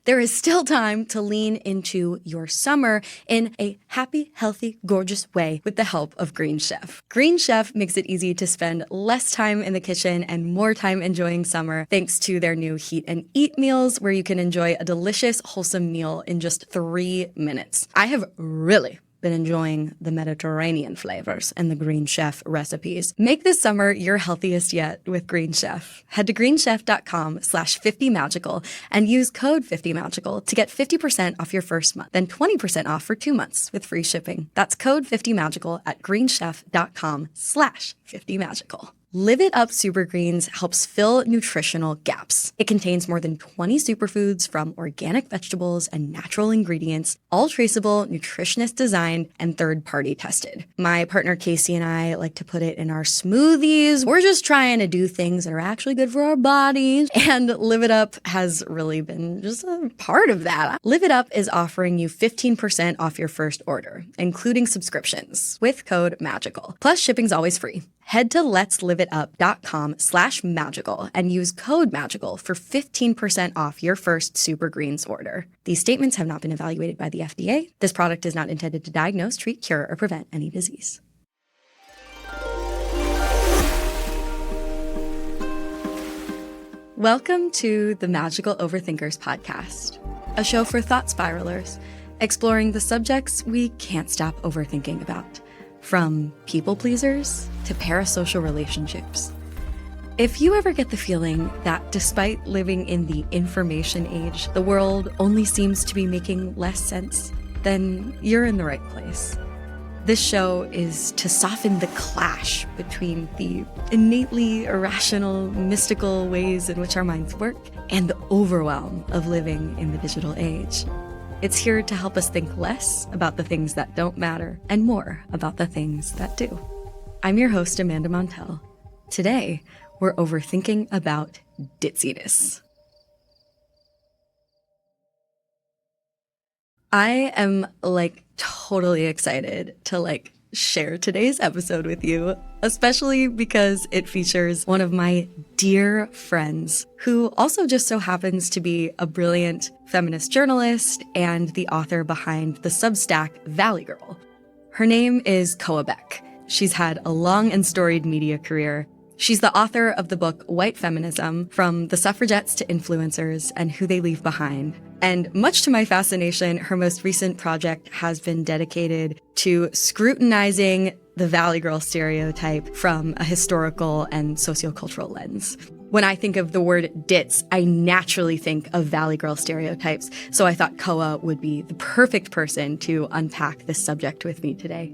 there is still time to lean into your summer in a happy, healthy, gorgeous way with the help of Green Chef. Green Chef makes it easy to spend less time in the kitchen and more time enjoying summer thanks to their new Heat and Eat meals where you can enjoy a delicious, wholesome meal in just 3 minutes. I have really been enjoying the Mediterranean flavors and the Green Chef recipes. Make this summer your healthiest yet with Green Chef. Head to greenchef.com/50magical and use code 50magical to get 50% off your first month, then 20% off for 2 months with free shipping. That's code 50magical at greenchef.com/50magical. Live It Up Super Greens helps fill nutritional gaps. It contains more than 20 superfoods from organic vegetables and natural ingredients, all traceable, nutritionist designed, and third-party tested. My partner Casey and I like to put it in our smoothies. We're just trying to do things that are actually good for our bodies, and Live It Up has really been just a part of that. Live It Up is offering you 15% off your first order, including subscriptions, with code MAGICAL. Plus, shipping's always free. Head to letsliveitup.com/magical and use code MAGICAL for 15% off your first Super Greens order. These statements have not been evaluated by the FDA. This product is not intended to diagnose, treat, cure, or prevent any disease. Welcome to the Magical Overthinkers podcast, a show for thought spiralers, exploring the subjects we can't stop overthinking about. From people pleasers to parasocial relationships. If you ever get the feeling that despite living in the information age, the world only seems to be making less sense, then you're in the right place. This show is to soften the clash between the innately irrational, mystical ways in which our minds work and the overwhelm of living in the digital age. It's here to help us think less about the things that don't matter and more about the things that do. I'm your host, Amanda Montell. Today, we're overthinking about ditziness. I am totally excited to share today's episode with you, especially because it features one of my dear friends who also just so happens to be a brilliant feminist journalist and the author behind the Substack Valley Girl. Her name is Koa Beck. She's had a long and storied media career. She's the author of the book White Feminism, From the Suffragettes to Influencers and Who They Leave Behind. And much to my fascination, her most recent project has been dedicated to scrutinizing the Valley Girl stereotype from a historical and sociocultural lens. When I think of the word Ditz, I naturally think of Valley Girl stereotypes, so I thought Koa would be the perfect person to unpack this subject with me today.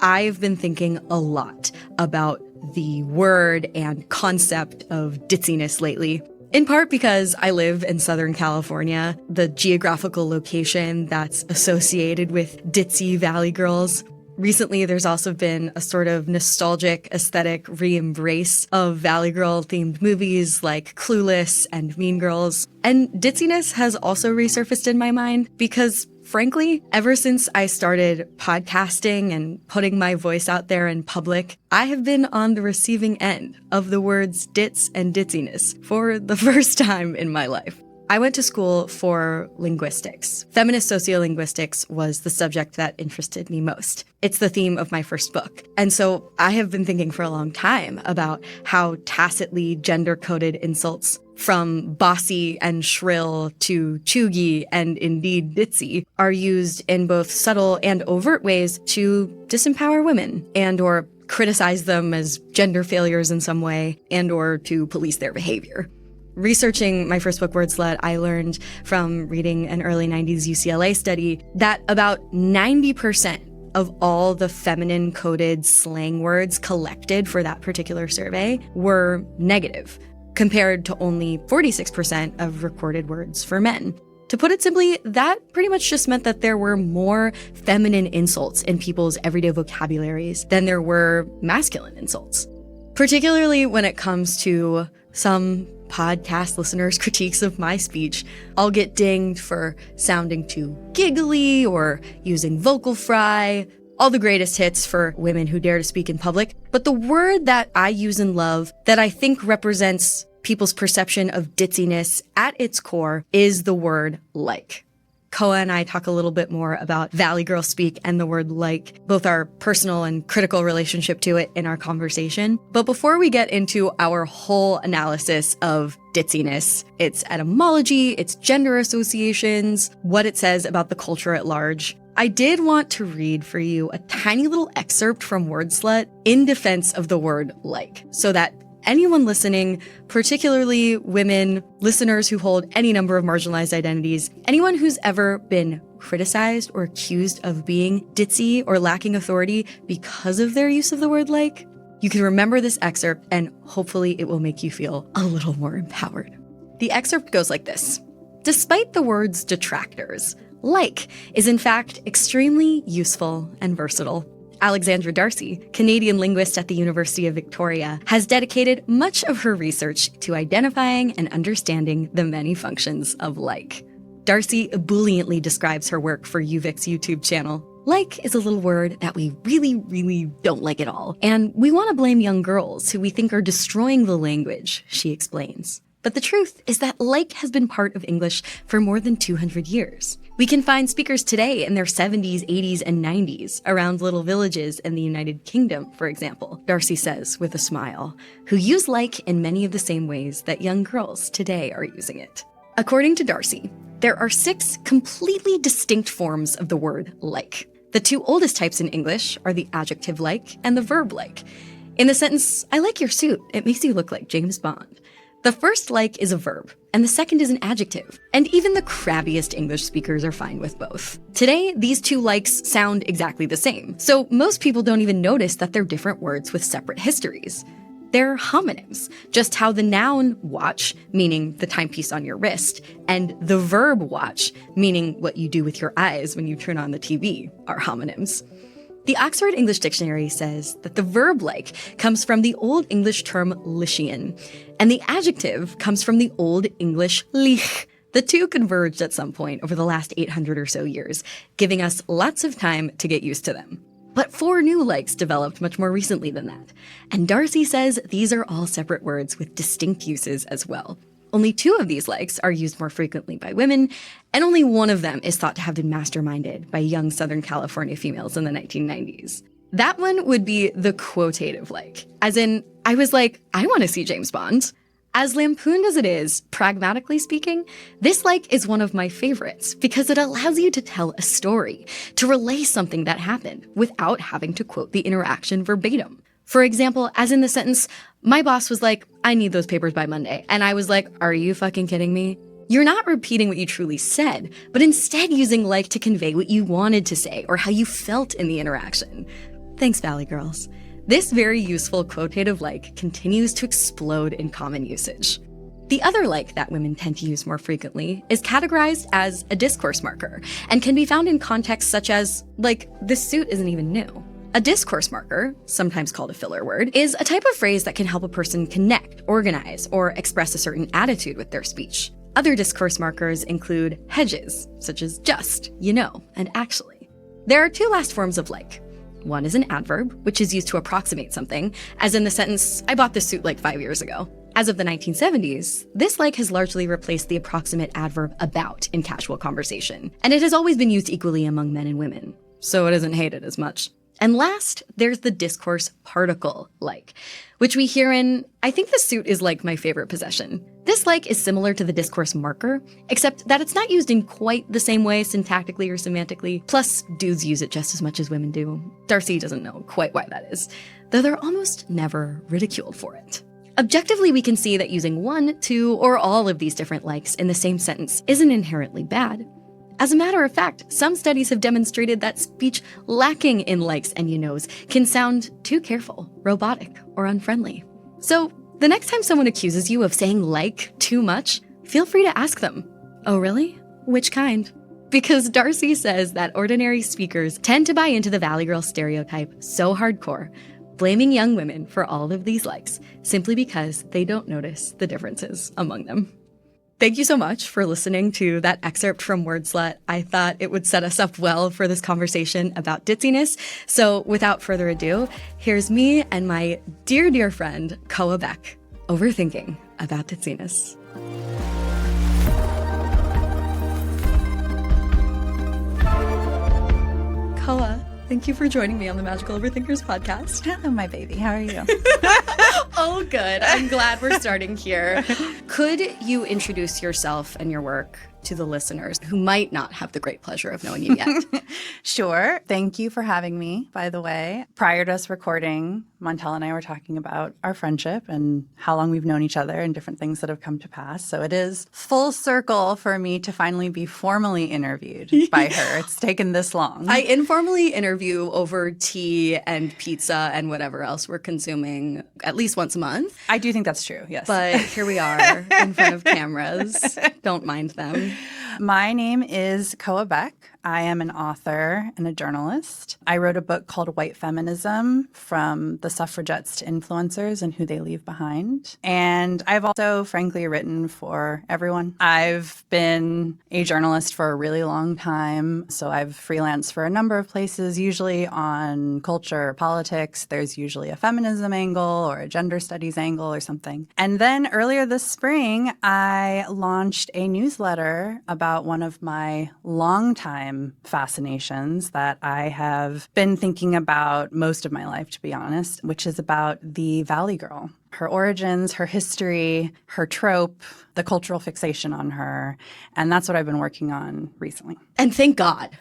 I've been thinking a lot about the word and concept of ditziness lately, in part because I live in Southern California, the geographical location that's associated with ditzy Valley Girls. Recently, there's also been a sort of nostalgic aesthetic re-embrace of Valley Girl-themed movies like Clueless and Mean Girls. And ditziness has also resurfaced in my mind because, frankly, ever since I started podcasting and putting my voice out there in public, I have been on the receiving end of the words ditz and ditziness for the first time in my life. I went to school for linguistics. Feminist sociolinguistics was the subject that interested me most. It's the theme of my first book. And so I have been thinking for a long time about how tacitly gender-coded insults from bossy and shrill to chuggy and indeed ditzy are used in both subtle and overt ways to disempower women and or criticize them as gender failures in some way and or to police their behavior. Researching my first book, Word Slut, I learned from reading an early 90s UCLA study that about 90% of all the feminine-coded slang words collected for that particular survey were negative, compared to only 46% of recorded words for men. To put it simply, that pretty much just meant that there were more feminine insults in people's everyday vocabularies than there were masculine insults. Particularly when it comes to some podcast listeners' critiques of my speech, I'll get dinged for sounding too giggly or using vocal fry, all the greatest hits for women who dare to speak in public. But the word that I use and love that I think represents people's perception of ditziness at its core is the word like. Koa and I talk a little bit more about Valley Girl speak and the word like, both our personal and critical relationship to it in our conversation. But before we get into our whole analysis of ditziness, its etymology, its gender associations, what it says about the culture at large, I did want to read for you a tiny little excerpt from Word Slut in defense of the word like, so that anyone listening, particularly women, listeners who hold any number of marginalized identities, anyone who's ever been criticized or accused of being ditzy or lacking authority because of their use of the word like, you can remember this excerpt and hopefully it will make you feel a little more empowered. The excerpt goes like this. Despite the word's detractors, like is in fact extremely useful and versatile. Alexandra Darcy, Canadian linguist at the University of Victoria, has dedicated much of her research to identifying and understanding the many functions of like. Darcy ebulliently describes her work for UVic's YouTube channel. Like is a little word that we really don't like at all, and we want to blame young girls who we think are destroying the language, she explains. But the truth is that like has been part of English for more than 200 years. We can find speakers today in their 70s, 80s, and 90s around little villages in the United Kingdom, for example, Darcy says with a smile, who use like in many of the same ways that young girls today are using it. According to Darcy, there are 6 completely distinct forms of the word like. The 2 oldest types in English are the adjective like and the verb like. In the sentence, I like your suit, it makes you look like James Bond. The first like is a verb, and the second is an adjective. And even the crabbiest English speakers are fine with both. Today, these 2 likes sound exactly the same, so most people don't even notice that they're different words with separate histories. They're homonyms, just how the noun watch, meaning the timepiece on your wrist, and the verb watch, meaning what you do with your eyes when you turn on the TV, are homonyms. The Oxford English Dictionary says that the verb like comes from the Old English term Lycian, and the adjective comes from the Old English lich. The 2 converged at some point over the last 800 or so years, giving us lots of time to get used to them. But 4 new likes developed much more recently than that, and Darcy says these are all separate words with distinct uses as well. Only 2 of these likes are used more frequently by women, and only one of them is thought to have been masterminded by young Southern California females in the 1990s. That one would be the quotative like, as in, I was like, I want to see James Bond. As lampooned as it is, pragmatically speaking, this like is one of my favorites because it allows you to tell a story, to relay something that happened without having to quote the interaction verbatim. For example, as in the sentence, my boss was like, I need those papers by Monday. And I was like, are you fucking kidding me? You're not repeating what you truly said, but instead using like to convey what you wanted to say or how you felt in the interaction. Thanks, Valley Girls. This very useful quotative like continues to explode in common usage. The other like that women tend to use more frequently is categorized as a discourse marker and can be found in contexts such as, like, this suit isn't even new. A discourse marker, sometimes called a filler word, is a type of phrase that can help a person connect, organize, or express a certain attitude with their speech. Other discourse markers include hedges, such as just, you know, and actually. There are 2 last forms of like. One is an adverb, which is used to approximate something, as in the sentence, I bought this suit like 5 years ago. As of the 1970s, this like has largely replaced the approximate adverb about in casual conversation, and it has always been used equally among men and women, so it isn't hated as much. And last, there's the discourse particle like, which we hear in, I think the suit is like my favorite possession. This like is similar to the discourse marker, except that it's not used in quite the same way syntactically or semantically. Plus, dudes use it just as much as women do. Darcy doesn't know quite why that is, though they're almost never ridiculed for it. Objectively, we can see that using 1, 2, or all of these different likes in the same sentence isn't inherently bad. As a matter of fact, some studies have demonstrated that speech lacking in likes and you knows can sound too careful, robotic, or unfriendly. So the next time someone accuses you of saying like too much, feel free to ask them, oh really? Which kind? Because Darcy says that ordinary speakers tend to buy into the Valley Girl stereotype so hardcore, blaming young women for all of these likes simply because they don't notice the differences among them. Thank you so much for listening to that excerpt from Word Slut. I thought it would set us up well for this conversation about ditziness. So without further ado, here's me and my dear, dear friend, Koa Beck. overthinking about ditziness. Koa, thank you for joining me on the Magical Overthinkers podcast. Hello, my baby. How are you? Oh, good. I'm glad we're starting here. Could you introduce yourself and your work to the listeners who might not have the great pleasure of knowing you yet? Sure. Thank you for having me, by the way. Prior to us recording, Montell and I were talking about our friendship and how long we've known each other and different things that have come to pass. So it is full circle for me to finally be formally interviewed by her. It's taken this long. I informally interview over tea and pizza and whatever else we're consuming at least once a month. I do think that's true, yes. But here we are in front of cameras. Don't mind them. My name is Koa Beck. I am an author and a journalist. I wrote a book called White Feminism, From the Suffragettes to Influencers and Who They Leave Behind. And I've also, frankly, written for everyone. I've been a journalist for a really long time. So I've freelanced for a number of places, usually on culture or politics. There's usually a feminism angle or a gender studies angle or something. And then earlier this spring, I launched a newsletter about one of my longtime fascinations that I have been thinking about most of my life, to be honest, which is about the Valley Girl. Her origins, her history, her trope, the cultural fixation on her. And that's what I've been working on recently. And thank God.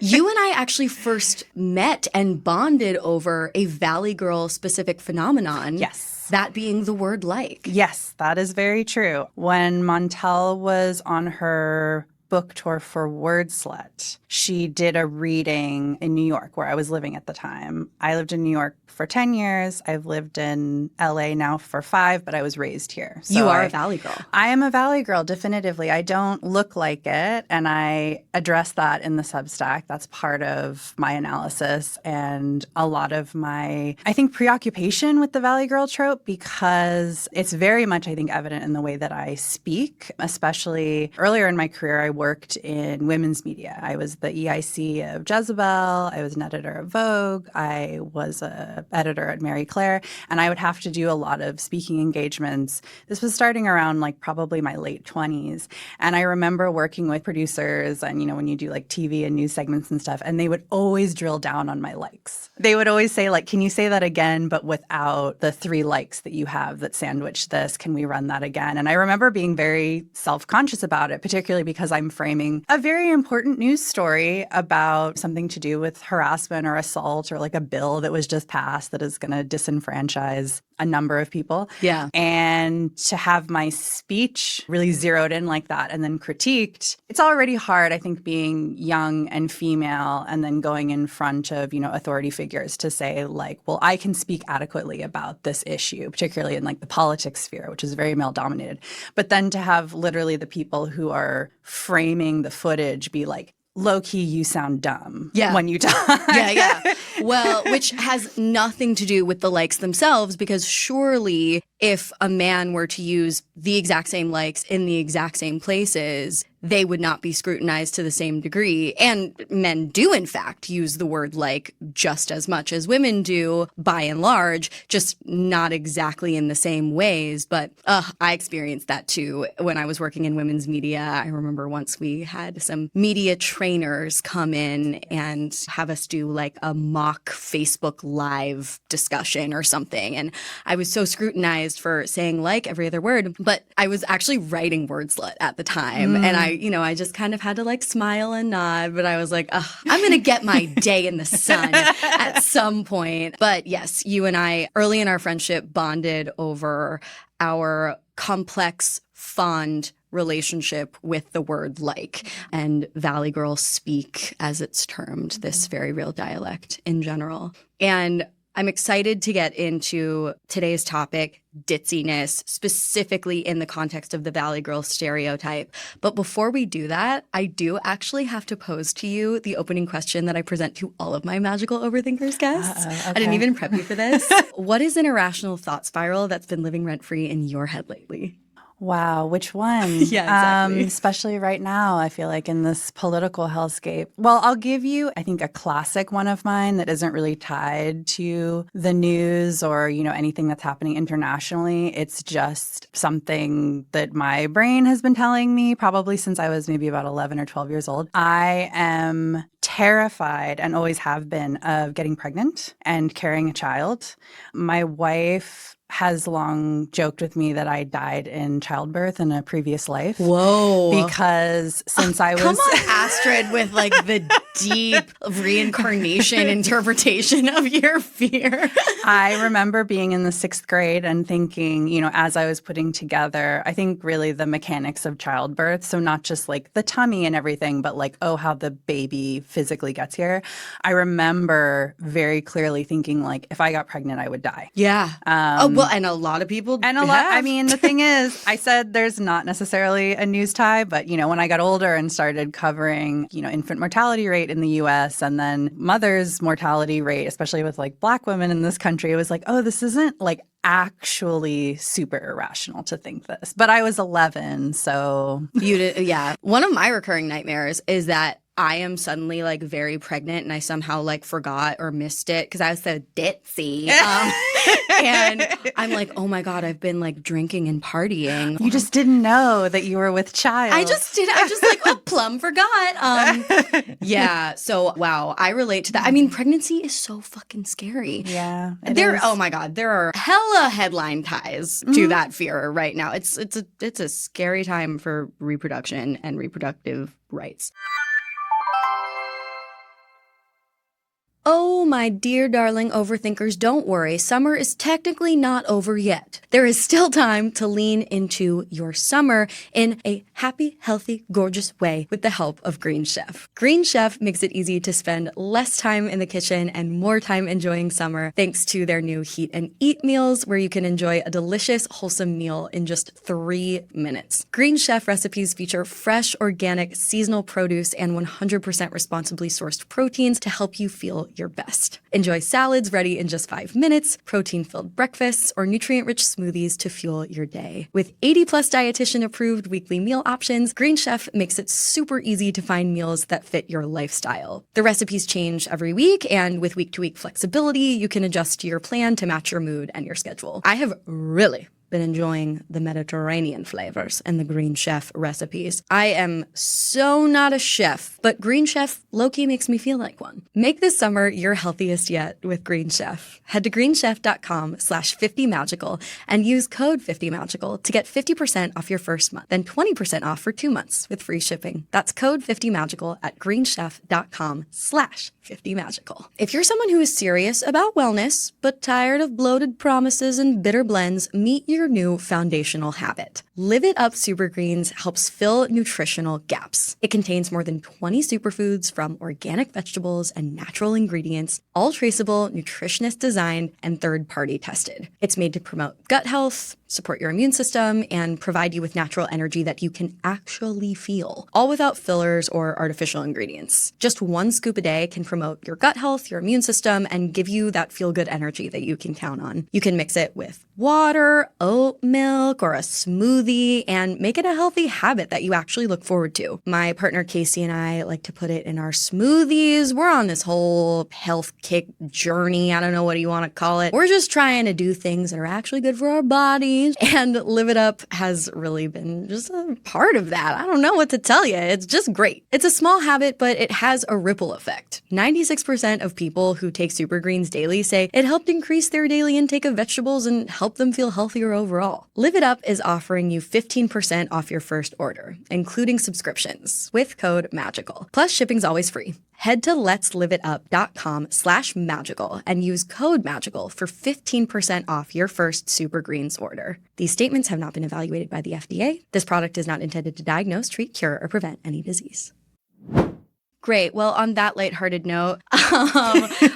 You and I actually first met and bonded over a Valley Girl specific phenomenon. Yes. That being the word like. Yes, that is very true. When Montell was on her book tour for Word Slut, she did a reading in New York where I was living at the time. I lived in New York for 10 years. I've lived in LA now for 5, but I was raised here. So you are a Valley Girl. I am a Valley Girl, definitively. I don't look like it, and I address that in the Substack. That's part of my analysis and a lot of my, I think, preoccupation with the Valley Girl trope, because it's very much, I think, evident in the way that I speak, especially earlier in my career. I worked in women's media. I was the EIC of Jezebel. I was an editor of Vogue. I was an editor at Marie Claire. And I would have to do a lot of speaking engagements. This was starting around like probably my late 20s. And I remember working with producers and, you know, when you do like TV and news segments and stuff, and they would always drill down on my likes. They would always say like, can you say that again, but without the 3 likes that you have that sandwich this? Can we run that again? And I remember being very self-conscious about it, particularly because I'm framing a very important news story about something to do with harassment or assault or like a bill that was just passed that is going to disenfranchise a number of people. Yeah. And to have my speech really zeroed in like that and then critiqued, it's already hard, I think, being young and female and then going in front of, you know, authority figures to say like, well, I can speak adequately about this issue, particularly in like the politics sphere, which is very male dominated. But then to have literally the people who are framing the footage be like, low-key, you sound dumb when you talk. Yeah. Well, which has nothing to do with the likes themselves, because surely if a man were to use the exact same likes in the exact same places, they would not be scrutinized to the same degree. And men do, in fact, use the word like just as much as women do, by and large, just not exactly in the same ways. But I experienced that too when I was working in women's media. I remember once we had some media trainers come in and have us do like a mock Facebook Live discussion or something. And I was so scrutinized for saying like every other word, but I was actually writing Word Slut at the time. And I just kind of had to like smile and nod, but I was like, I'm going to get my day in the sun at some point. But yes, you and I early in our friendship bonded over our complex, fond relationship with the word like, and Valley Girls speak, as it's termed, this very real dialect in general. And I'm excited to get into today's topic, ditziness, specifically in the context of the Valley Girl stereotype. But before we do that, I do actually have to pose to you the opening question that I present to all of my Magical Overthinkers guests. Okay. I didn't even prep you for this. What is an irrational thought spiral that's been living rent-free in your head lately? Wow, which one? Yeah, exactly. Especially right now, I feel like in this political hellscape. Well, I'll give you, I think, a classic one of mine that isn't really tied to the news or, anything that's happening internationally. It's just something that my brain has been telling me probably since I was maybe about 11 or 12 years old. I am terrified and always have been of getting pregnant and carrying a child. My wife has long joked with me that I died in childbirth in a previous life. Whoa. Because since I was... Come on, Astrid, with like the deep reincarnation interpretation of your fear. I remember being in the 6th grade and thinking, as I was putting together, I think really the mechanics of childbirth. So not just like the tummy and everything, but like, how the baby physically gets here. I remember very clearly thinking like, if I got pregnant, I would die. Yeah. And a lot of people I mean, the thing is, I said there's not necessarily a news tie, but, when I got older and started covering, infant mortality rate in the U.S. and then mother's mortality rate, especially with like Black women in this country, it was like, this isn't like actually super irrational to think this. But I was 11, so... You did, yeah. One of my recurring nightmares is that I am suddenly like very pregnant and I somehow like forgot or missed it because I was so ditzy. And I'm like, oh my God, I've been like drinking and partying. You just didn't know that you were with child. I just like, plumb forgot. Yeah. So, wow, I relate to that. I mean, pregnancy is so fucking scary. Yeah. Oh my God, there are hella headline ties to that fear right now. It's a scary time for reproduction and reproductive rights. Oh, my dear darling overthinkers, don't worry. Summer is technically not over yet. There is still time to lean into your summer in a happy, healthy, gorgeous way with the help of Green Chef. Green Chef makes it easy to spend less time in the kitchen and more time enjoying summer thanks to their new Heat and Eat meals where you can enjoy a delicious, wholesome meal in just 3 minutes. Green Chef recipes feature fresh, organic, seasonal produce and 100% responsibly sourced proteins to help you feel your best. Enjoy salads ready in just 5 minutes, protein-filled breakfasts, or nutrient-rich smoothies to fuel your day. With 80-plus dietitian-approved weekly meal options, Green Chef makes it super easy to find meals that fit your lifestyle. The recipes change every week, and with week-to-week flexibility, you can adjust your plan to match your mood and your schedule. I have really been enjoying the Mediterranean flavors and the Green Chef recipes. I am so not a chef, but Green Chef low-key makes me feel like one. Make this summer your healthiest yet with Green Chef. Head to greenchef.com/50magical and use code 50magical to get 50% off your first month, then 20% off for 2 months with free shipping. That's code 50magical at greenchef.com/50magical. If you're someone who is serious about wellness, but tired of bloated promises and bitter blends, meet your new foundational habit. Live It Up Super Greens helps fill nutritional gaps. It contains more than 20 superfoods from organic vegetables and natural ingredients, all traceable, nutritionist designed, and third-party tested. It's made to promote gut health, support your immune system, and provide you with natural energy that you can actually feel, all without fillers or artificial ingredients. Just 1 scoop a day can promote your gut health, your immune system, and give you that feel-good energy that you can count on. You can mix it with water, oat milk, or a smoothie, and make it a healthy habit that you actually look forward to. My partner Casey and I like to put it in our smoothies. We're on this whole health kick journey. I don't know what you want to call it. We're just trying to do things that are actually good for our bodies. And Live It Up has really been just a part of that. I don't know what to tell you. It's just great. It's a small habit, but it has a ripple effect. 96% of people who take Super Greens daily say it helped increase their daily intake of vegetables and help them feel healthier overall. Live It Up is offering you 15% off your first order, including subscriptions, with code MAGICAL. Plus, shipping's always free. Head to letsliveit.com/magical and use code MAGICAL for 15% off your first Super Greens order. These statements have not been evaluated by the FDA. This product is not intended to diagnose, treat, cure, or prevent any disease. Great. Well, on that lighthearted note,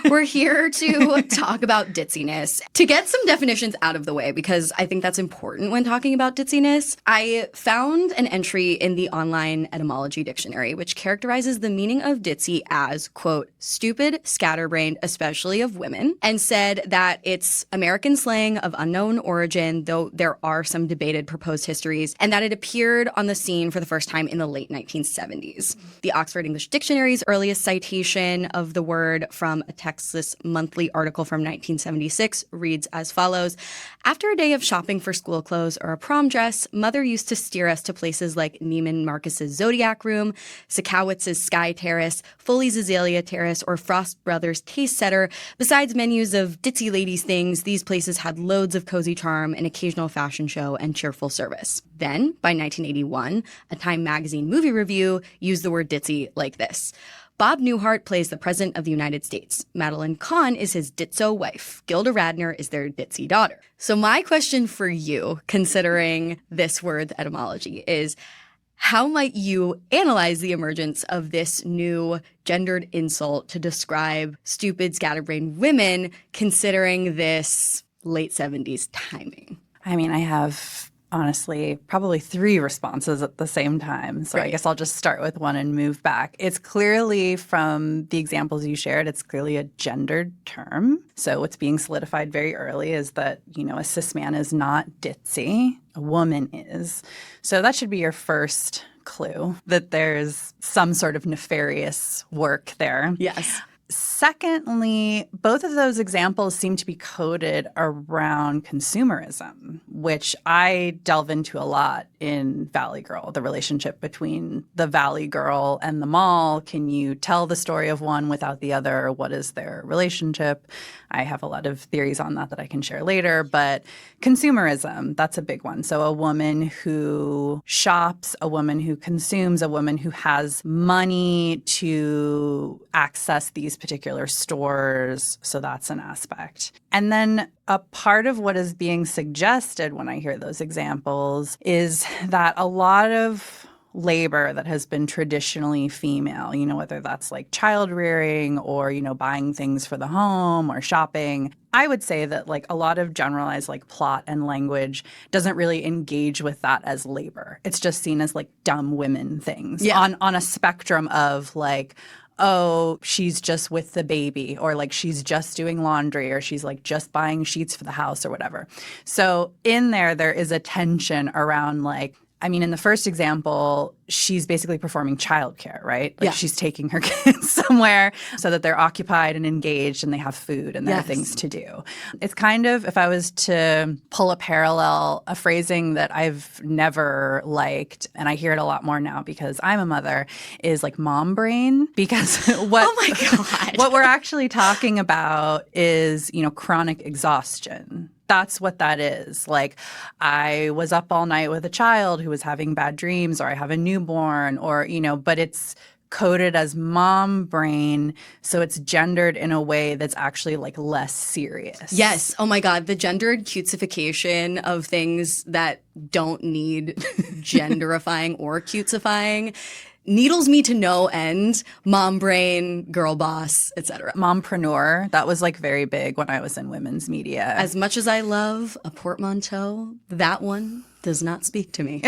we're here to talk about ditziness. To get some definitions out of the way, because I think that's important when talking about ditziness, I found an entry in the online etymology dictionary, which characterizes the meaning of ditzy as, quote, stupid, scatterbrained, especially of women, and said that it's American slang of unknown origin, though there are some debated proposed histories, and that it appeared on the scene for the first time in the late 1970s. The Oxford English Dictionary's earliest citation of the word from a Texas Monthly article from 1976 reads as follows: after a day of shopping for school clothes or a prom dress, Mother used to steer us to places like Neiman Marcus's Zodiac Room, Sakawitz's Sky Terrace, Foley's Azalea Terrace, or Frost Brothers Taste Setter. Besides menus of ditzy ladies things, these places had loads of cozy charm, an occasional fashion show, and cheerful service. Then, by 1981, a Time magazine movie review used the word ditzy like this: Bob Newhart plays the President of the United States. Madeline Kahn is his ditzo wife. Gilda Radner is their ditzy daughter. So my question for you, considering this word's etymology, is how might you analyze the emergence of this new gendered insult to describe stupid, scatterbrained women, considering this late 70s timing? I mean, I have honestly probably 3 responses at the same time. So I guess I'll just start with one and move back. It's clearly, from the examples you shared, it's clearly a gendered term. So what's being solidified very early is that, a cis man is not ditzy, a woman is. So that should be your first clue, that there's some sort of nefarious work there. Yes. Secondly, both of those examples seem to be coded around consumerism, which I delve into a lot in Valley Girl, the relationship between the Valley Girl and the mall. Can you tell the story of one without the other? What is their relationship? I have a lot of theories on that I can share later, but consumerism, that's a big one. So a woman who shops, a woman who consumes, a woman who has money to access these particular stores. So that's an aspect. And then a part of what is being suggested when I hear those examples is that a lot of labor that has been traditionally female, whether that's like child rearing or, buying things for the home or shopping, I would say that like a lot of generalized like plot and language doesn't really engage with that as labor. It's just seen as like dumb women things on a spectrum of like, oh, she's just with the baby, or like she's just doing laundry, or she's like just buying sheets for the house or whatever. So in there is a tension around like, I mean, in the first example, she's basically performing childcare, right? Like she's taking her kids somewhere so that they're occupied and engaged and they have food and there are things to do. It's kind of, if I was to pull a parallel, a phrasing that I've never liked, and I hear it a lot more now because I'm a mother, is like mom brain. Because oh my God. What we're actually talking about is, chronic exhaustion. That's what that is. Like, I was up all night with a child who was having bad dreams, or I have a newborn, or, but it's coded as mom brain. So it's gendered in a way that's actually like less serious. Yes. Oh my God. The gendered cutesification of things that don't need genderifying or cutesifying needles me to no end. Mom brain, girl boss, etc. Mompreneur. That was like very big when I was in women's media. As much as I love a portmanteau, that one does not speak to me.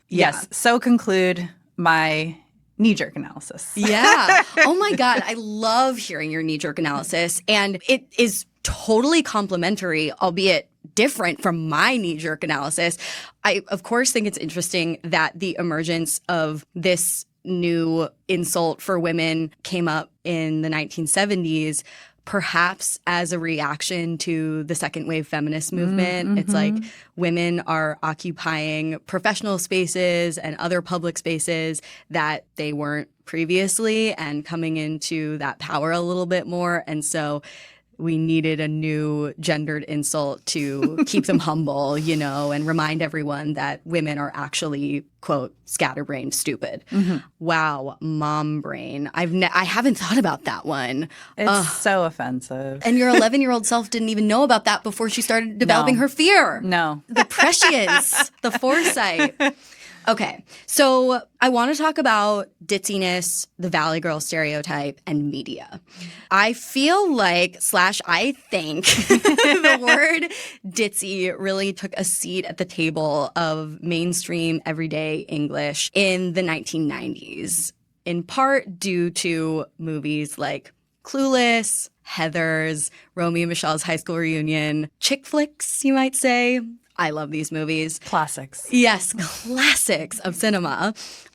Yes. So conclude my knee-jerk analysis. Yeah. Oh my God. I love hearing your knee-jerk analysis. And it is totally complimentary, albeit different from my knee-jerk analysis. I, of course, think it's interesting that the emergence of this new insult for women came up in the 1970s, perhaps as a reaction to the second wave feminist movement. Mm-hmm. It's like women are occupying professional spaces and other public spaces that they weren't previously, and coming into that power a little bit more. And so we needed a new gendered insult to keep them humble, and remind everyone that women are actually, quote, scatterbrained stupid. Mm-hmm. Wow, mom brain. I haven't thought about that one. It's so offensive. And your 11-year-old self didn't even know about that before she started developing her fear. No. The prescience, the foresight. Okay, so I want to talk about ditziness, the Valley Girl stereotype, and media. I feel like, I think, the word ditzy really took a seat at the table of mainstream everyday English in the 1990s, in part due to movies like Clueless, Heathers, Romeo and Michelle's High School Reunion, chick flicks, you might say. I love these movies. Classics. Yes, classics of cinema.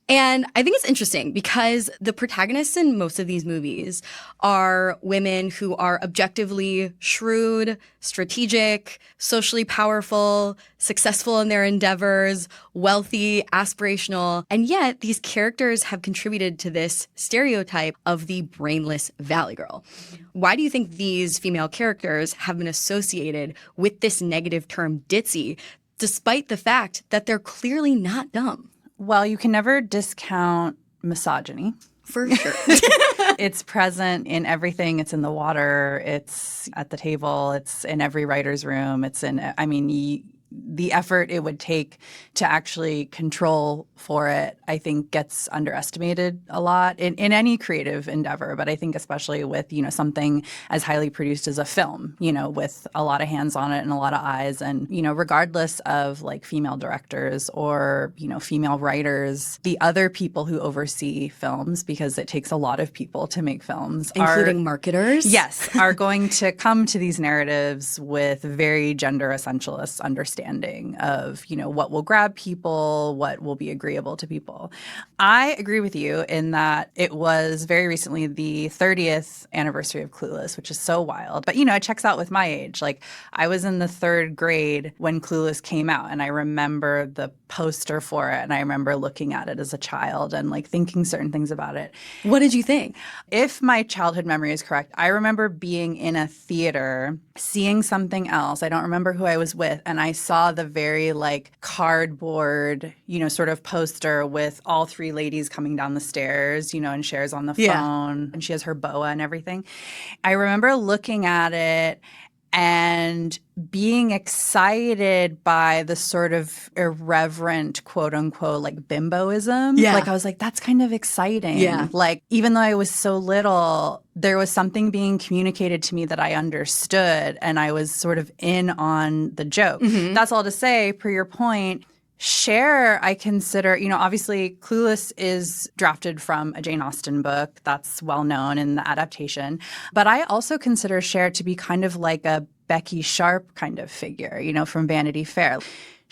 And I think it's interesting because the protagonists in most of these movies are women who are objectively shrewd, strategic, socially powerful, successful in their endeavors, wealthy, aspirational. And yet these characters have contributed to this stereotype of the brainless Valley Girl. Why do you think these female characters have been associated with this negative term ditzy, despite the fact that they're clearly not dumb? Well, you can never discount misogyny. For sure. It's present in everything. It's in the water. It's at the table. It's in every writer's room. It's in, the effort it would take to actually control for it, I think, gets underestimated a lot in any creative endeavor. But I think especially with, something as highly produced as a film, with a lot of hands on it and a lot of eyes. And, regardless of like female directors or, female writers, the other people who oversee films, because it takes a lot of people to make films. Including marketers? Yes, are going to come to these narratives with very gender essentialist understanding of, what will grab people, what will be agreeable to people. I agree with you in that it was very recently the 30th anniversary of Clueless, which is so wild. But, it checks out with my age. Like, I was in the 3rd grade when Clueless came out, and I remember the poster for it, and I remember looking at it as a child and, like, thinking certain things about it. What did you think? If my childhood memory is correct, I remember being in a theater, seeing something else. I don't remember who I was with, and I saw the very like cardboard, sort of poster with all 3 ladies coming down the stairs, and Cher's on the phone and she has her boa and everything. I remember looking at it and being excited by the sort of irreverent, quote unquote, like bimboism. Yeah. Like I was like, that's kind of exciting. Yeah. Like even though I was so little, there was something being communicated to me that I understood and I was sort of in on the joke. Mm-hmm. That's all to say, per your point, Cher, I consider, obviously Clueless is drafted from a Jane Austen book. That's well known in the adaptation. But I also consider Cher to be kind of like a Becky Sharp kind of figure, from Vanity Fair.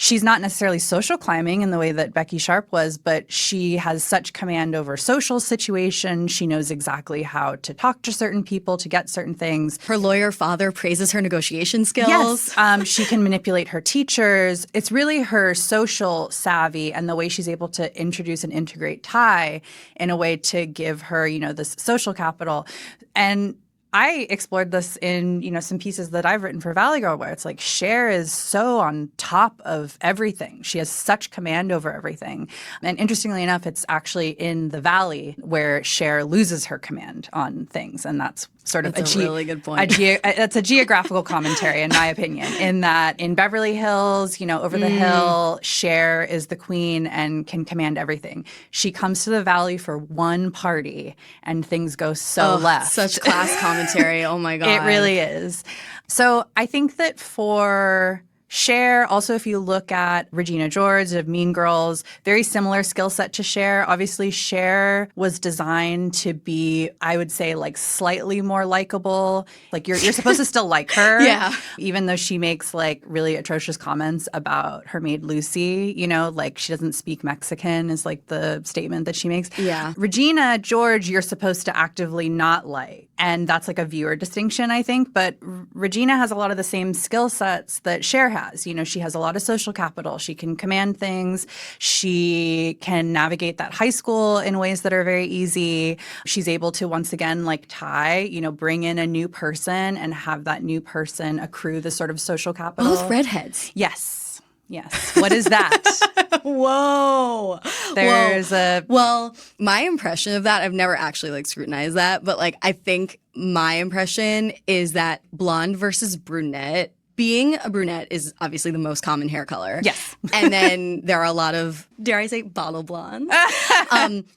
She's not necessarily social climbing in the way that Becky Sharp was, but she has such command over social situations. She knows exactly how to talk to certain people to get certain things. Her lawyer father praises her negotiation skills. Yes. She can manipulate her teachers. It's really her social savvy and the way she's able to introduce and integrate Ty in a way to give her, this social capital. And I explored this in, some pieces that I've written for Valley Girl where it's like Cher is so on top of everything. She has such command over everything. And interestingly enough, it's actually in the Valley where Cher loses her command on things. And that's sort of that's a really good point. That's a geographical commentary, in my opinion, in that in Beverly Hills, over the hill, Cher is the queen and can command everything. She comes to the Valley for one party and things go so left. Such class commentary. Oh my God. It really is. So I think that for Cher, also if you look at Regina George of Mean Girls, very similar skill set to Cher. Obviously, Cher was designed to be, I would say, like slightly more likable. Like you're supposed to still like her. Yeah. Even though she makes like really atrocious comments about her maid Lucy, like she doesn't speak Mexican is like the statement that she makes. Yeah. Regina George, you're supposed to actively not like. And that's like a viewer distinction, I think. But Regina has a lot of the same skill sets that Cher has. She has a lot of social capital. She can command things. She can navigate that high school in ways that are very easy. She's able to, once again, like Ty, bring in a new person and have that new person accrue the sort of social capital. Both redheads. Yes. What is that? Whoa. There's Well, my impression of that, I've never actually like scrutinized that, but like I think my impression is that blonde versus brunette being a brunette is obviously the most common hair color. Yes. And then there are a lot of, dare I say, bottle blondes.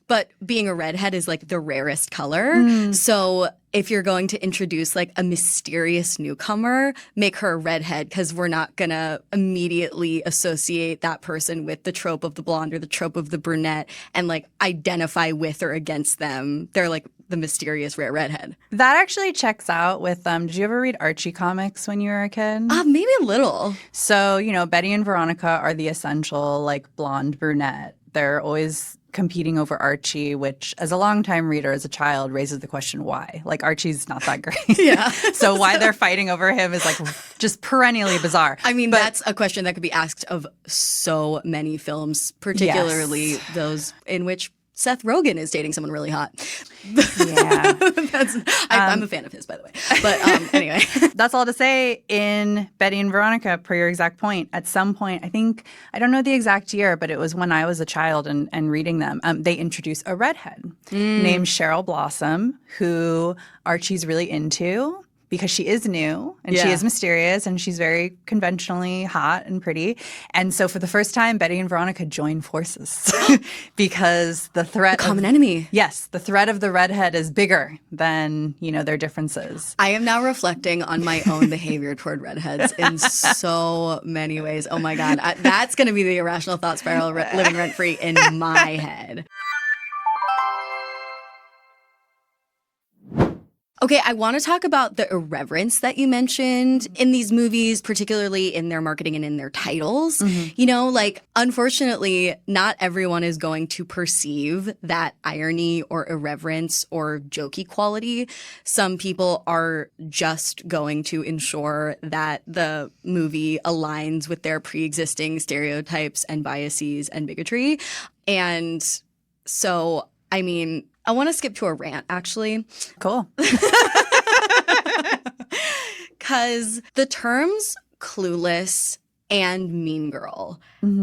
But being a redhead is like the rarest color. So if you're going to introduce like a mysterious newcomer, make her a redhead, because we're not going to immediately associate that person with the trope of the blonde or the trope of the brunette and like identify with or against them. They're like the mysterious rare redhead. That actually checks out with, did you ever read Archie comics when you were a kid? Maybe a little. So, you know, Betty and Veronica are the essential like blonde brunette. They're always competing over Archie, which as a longtime reader, as a child, raises the question why. Like Archie's not that great. Yeah. So why they're fighting over him is like just perennially bizarre. I mean, that's a question that could be asked of so many films, particularly those in which Seth Rogen is dating someone really hot. Yeah. I'm a fan of his, by the way. But anyway. That's all to say in Betty and Veronica, per your exact point. At some point, I don't know the exact year, but it was when I was a child and reading them, they introduced a redhead named Cheryl Blossom, who Archie's really into, because she is new and she is mysterious and she's very conventionally hot and pretty. And so for the first time, Betty and Veronica join forces because the threat common enemy. Yes, the threat of the redhead is bigger than, you know, their differences. I am now reflecting on my own behavior toward redheads in so many ways. Oh my God. That's going to be the irrational thought spiral living rent-free in my head. Okay, I want to talk about the irreverence that you mentioned in these movies, particularly in their marketing and in their titles. You know, like, unfortunately, not everyone is going to perceive that irony or irreverence or jokey quality. Some people are just going to ensure that the movie aligns with their pre-existing stereotypes and biases and bigotry. And so, I mean, I want to skip to a rant, actually. Cool. Because the terms clueless and mean girl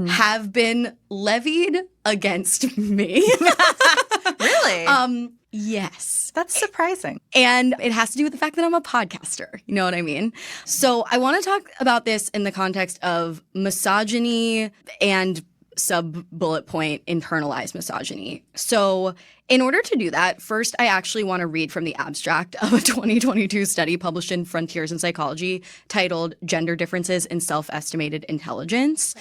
have been levied against me. Really? Yes. That's surprising. And it has to do with the fact that I'm a podcaster. You know what I mean? So I want to talk about this in the context of misogyny and sub-bullet point internalized misogyny. So in order to do that, first, I actually want to read from the abstract of a 2022 study published in Frontiers in Psychology titled Gender Differences in Self-Estimated Intelligence.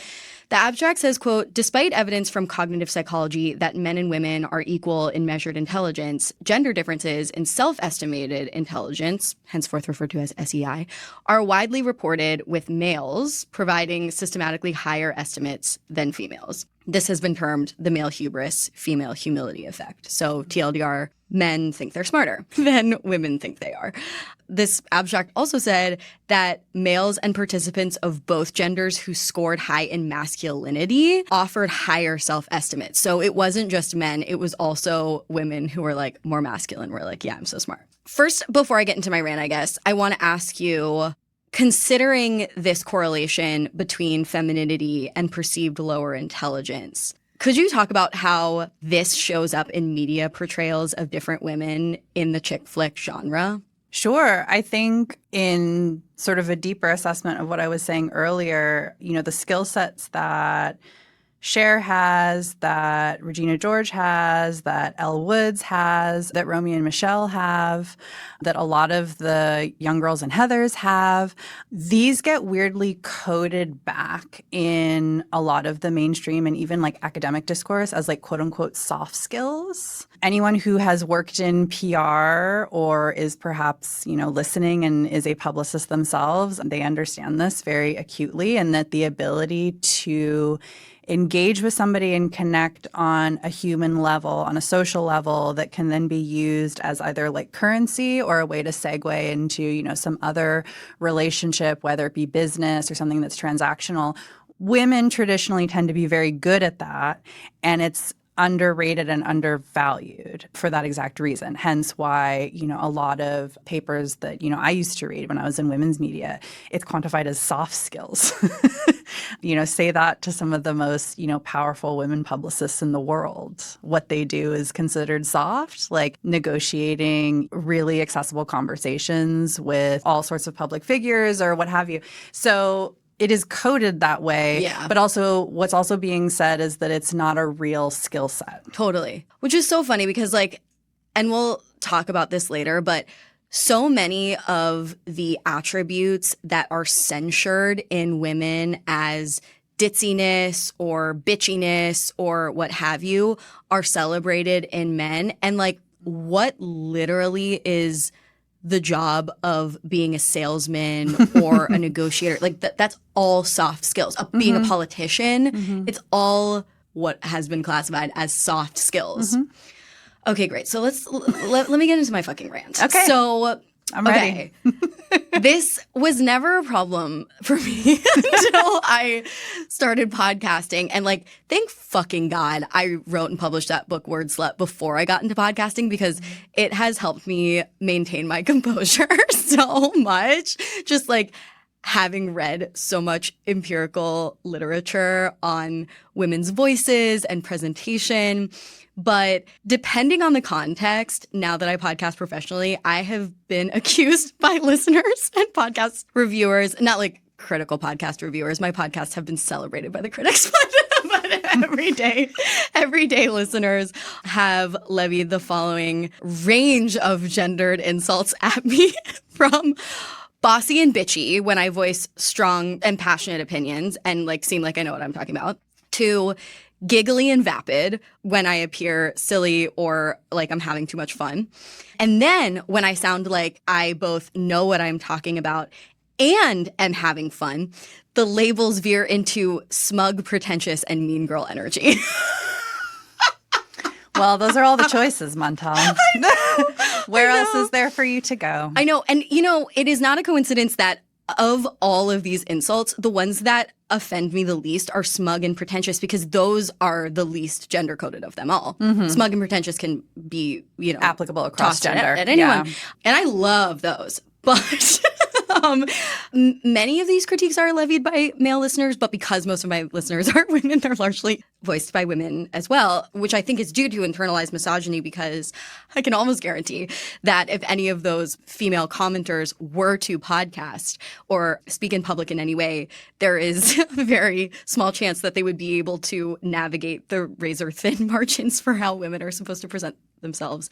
The abstract says, quote, despite evidence from cognitive psychology that men and women are equal in measured intelligence, gender differences in self-estimated intelligence, henceforth referred to as SEI, are widely reported, with males providing systematically higher estimates than females. This has been termed the male hubris, female humility effect. So TLDR, men think they're smarter than women think they are. This abstract also said that males and participants of both genders who scored high in masculinity offered higher self-estimates. So it wasn't just men, it was also women who were like more masculine, were like, yeah, I'm so smart. First, before I get into my rant, I guess, I want to ask you, considering this correlation between femininity and perceived lower intelligence, could you talk about how this shows up in media portrayals of different women in the chick flick genre? Sure. I think in sort of a deeper assessment of what I was saying earlier, you know, the skill sets that Cher has, that Regina George has, that Elle Woods has, that Romy and Michelle have, that a lot of the young girls and Heathers have, these get weirdly coded back in a lot of the mainstream and even like academic discourse as like quote unquote soft skills. Anyone who has worked in PR or is perhaps, you know, listening and is a publicist themselves, they understand this very acutely, and that the ability to engage with somebody and connect on a human level, on a social level, that can then be used as either like currency or a way to segue into, you know, some other relationship, whether it be business or something that's transactional. Women traditionally tend to be very good at that. And it's underrated and undervalued for that exact reason. Hence why, a lot of papers that, I used to read when I was in women's media, it's quantified as soft skills. Say that to some of the most, powerful women publicists in the world. What they do is considered soft, like negotiating really accessible conversations with all sorts of public figures or what have you. So it is coded that way, yeah. But also what's also being said is that it's not a real skill set. Totally. Which is so funny because and we'll talk about this later, but so many of the attributes that are censured in women as ditziness or bitchiness or what have you are celebrated in men. And what literally is the job of being a salesman or a negotiator, that's all soft skills. Being a politician, it's all what has been classified as soft skills. Okay, great. So let me get into my fucking rant. Okay. So I'm ready. This was never a problem for me until I started podcasting. And thank fucking God I wrote and published that book, Word Slut, before I got into podcasting because it has helped me maintain my composure so much. Just having read so much empirical literature on women's voices and presentation. But depending on the context, now that I podcast professionally, I have been accused by listeners and podcast reviewers, not critical podcast reviewers. My podcasts have been celebrated by the critics, but everyday listeners have levied the following range of gendered insults at me from bossy and bitchy when I voice strong and passionate opinions and seem like I know what I'm talking about, to giggly and vapid when I appear silly or I'm having too much fun. And then when I sound like I both know what I'm talking about and am having fun, the labels veer into smug, pretentious, and mean girl energy. Well, those are all the choices, Montell. Where else is there for you to go? I know. And, it is not a coincidence that of all of these insults, the ones that offend me the least are smug and pretentious because those are the least gender coded of them all. Smug and pretentious can be, applicable across gender at anyone. Yeah. And I love those. But many of these critiques are levied by male listeners, but because most of my listeners are women, they're largely voiced by women as well, which I think is due to internalized misogyny because I can almost guarantee that if any of those female commenters were to podcast or speak in public in any way, there is a very small chance that they would be able to navigate the razor-thin margins for how women are supposed to present themselves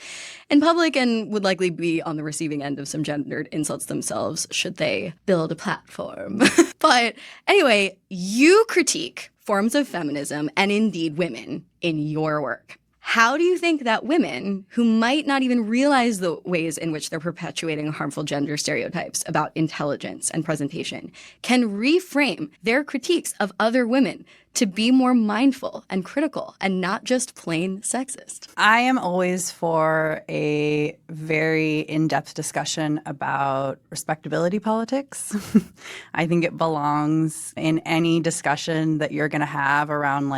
in public and would likely be on the receiving end of some gendered insults themselves should they build a platform. But anyway, you critique forms of feminism and indeed women in your work. How do you think that women who might not even realize the ways in which they're perpetuating harmful gender stereotypes about intelligence and presentation can reframe their critiques of other women to be more mindful and critical and not just plain sexist? I am always for a very in-depth discussion about respectability politics. I think it belongs in any discussion that you're going to have around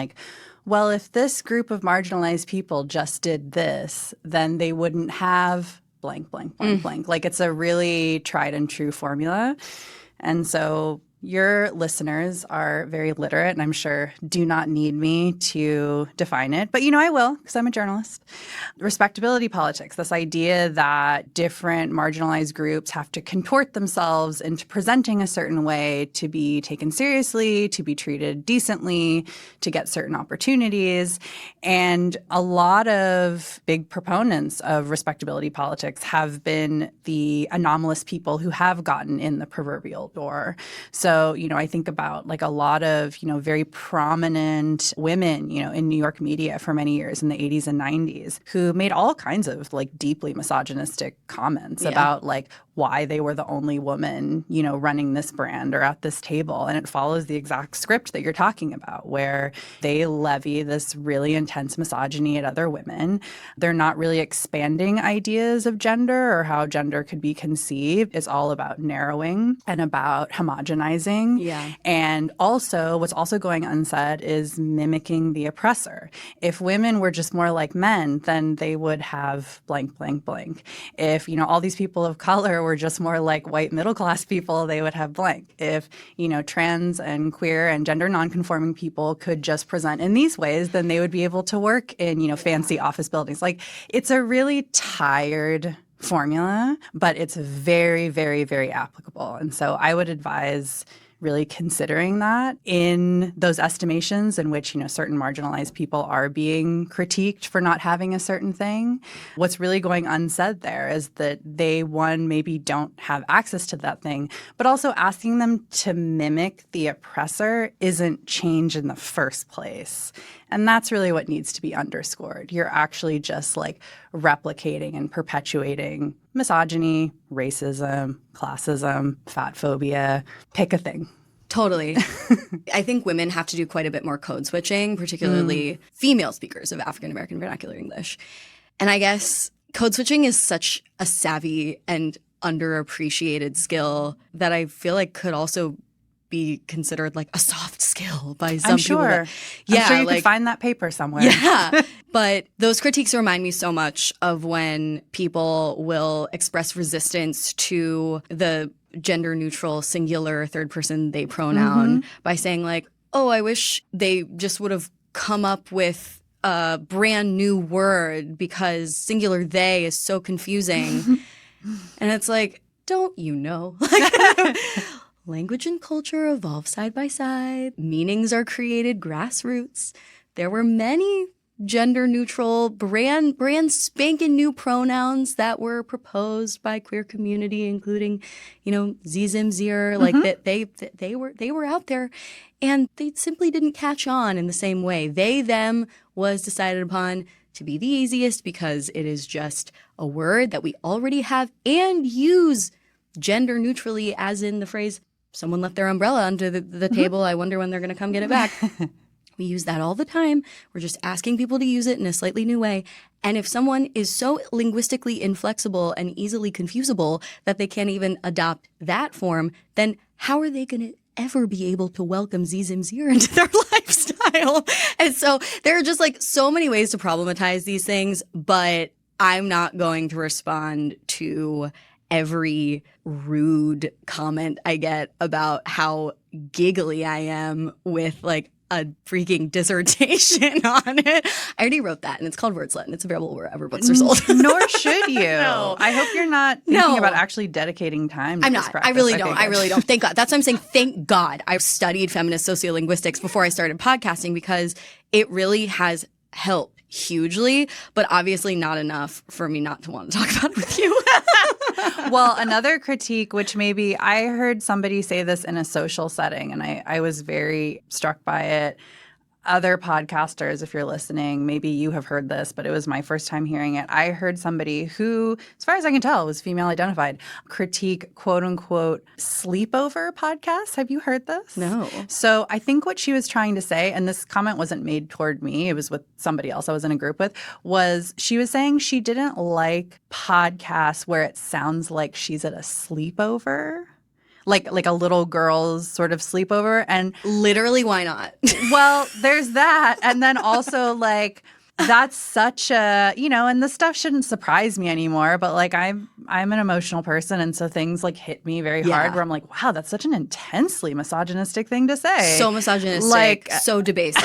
well, if this group of marginalized people just did this, then they wouldn't have blank, blank, blank, blank. It's a really tried and true formula. And so your listeners are very literate and I'm sure do not need me to define it. But, I will because I'm a journalist. Respectability politics, this idea that different marginalized groups have to contort themselves into presenting a certain way to be taken seriously, to be treated decently, to get certain opportunities. And a lot of big proponents of respectability politics have been the anomalous people who have gotten in the proverbial door. So, I think about a lot of, very prominent women, in New York media for many years in the 80s and 90s who made all kinds of deeply misogynistic comments about why they were the only woman, running this brand or at this table. And it follows the exact script that you're talking about, where they levy this really intense misogyny at other women. They're not really expanding ideas of gender or how gender could be conceived. It's all about narrowing and about homogenizing. Yeah. And also, what's also going unsaid is mimicking the oppressor. If women were just more like men, then they would have blank, blank, blank. If, all these people of color were just more like white middle-class people, they would have blank. If, trans and queer and gender nonconforming people could just present in these ways, then they would be able to work in, fancy office buildings. Like, it's a really tired formula, but it's very, very, very applicable. And so I would advise really considering that in those estimations in which, certain marginalized people are being critiqued for not having a certain thing. What's really going unsaid there is that they, one, maybe don't have access to that thing, but also asking them to mimic the oppressor isn't change in the first place. And that's really what needs to be underscored. You're actually just like replicating and perpetuating misogyny, racism, classism, fat phobia, pick a thing. Totally. I think women have to do quite a bit more code switching, particularly female speakers of African American vernacular English. And I guess code switching is such a savvy and underappreciated skill that I feel like could also be considered like a soft skill by some people. I'm sure you could find that paper somewhere. Yeah. But those critiques remind me so much of when people will express resistance to the gender neutral singular third person they pronoun by saying like, oh, I wish they just would have come up with a brand new word because singular they is so confusing. And it's like, don't you know? Language and culture evolve side by side. Meanings are created grassroots. There were many gender-neutral, brand spanking new pronouns that were proposed by queer community, including, Zizimzir. Like that, they were out there, and they simply didn't catch on in the same way. They, them was decided upon to be the easiest because it is just a word that we already have and use gender neutrally, as in the phrase, someone left their umbrella under the table. I wonder when they're going to come get it back. We use that all the time. We're just asking people to use it in a slightly new way. And if someone is so linguistically inflexible and easily confusable that they can't even adopt that form, then how are they going to ever be able to welcome Zizimzir into their lifestyle? And so there are just like so many ways to problematize these things, but I'm not going to respond to every rude comment I get about how giggly I am with like a freaking dissertation on it. I already wrote that, and it's called Wordslet, and it's available wherever books are sold. Nor should you. No. I hope you're not thinking about actually dedicating time to I'm this not. practice. I really don't. I really don't. Thank God. That's what I'm saying. Thank God I've studied feminist sociolinguistics before I started podcasting, because it really has helped hugely, but obviously not enough for me not to want to talk about it with you. Well, another critique, which maybe I heard somebody say this in a social setting, and I was very struck by it. Other podcasters, if you're listening, maybe you have heard this, but it was my first time hearing it. I heard somebody who, as far as I can tell, was female identified, critique quote unquote sleepover podcasts. Have you heard this? No. So I think what she was trying to say, and this comment wasn't made toward me, it was with somebody else I was in a group with, was she was saying she didn't like podcasts where it sounds like she's at a sleepover. Like a little girl's sort of sleepover. And literally, why not? Well, there's that. And then also like that's such a, and this stuff shouldn't surprise me anymore, but like I'm an emotional person, and so things like hit me very hard where I'm like, wow, that's such an intensely misogynistic thing to say. So misogynistic, like so debasing.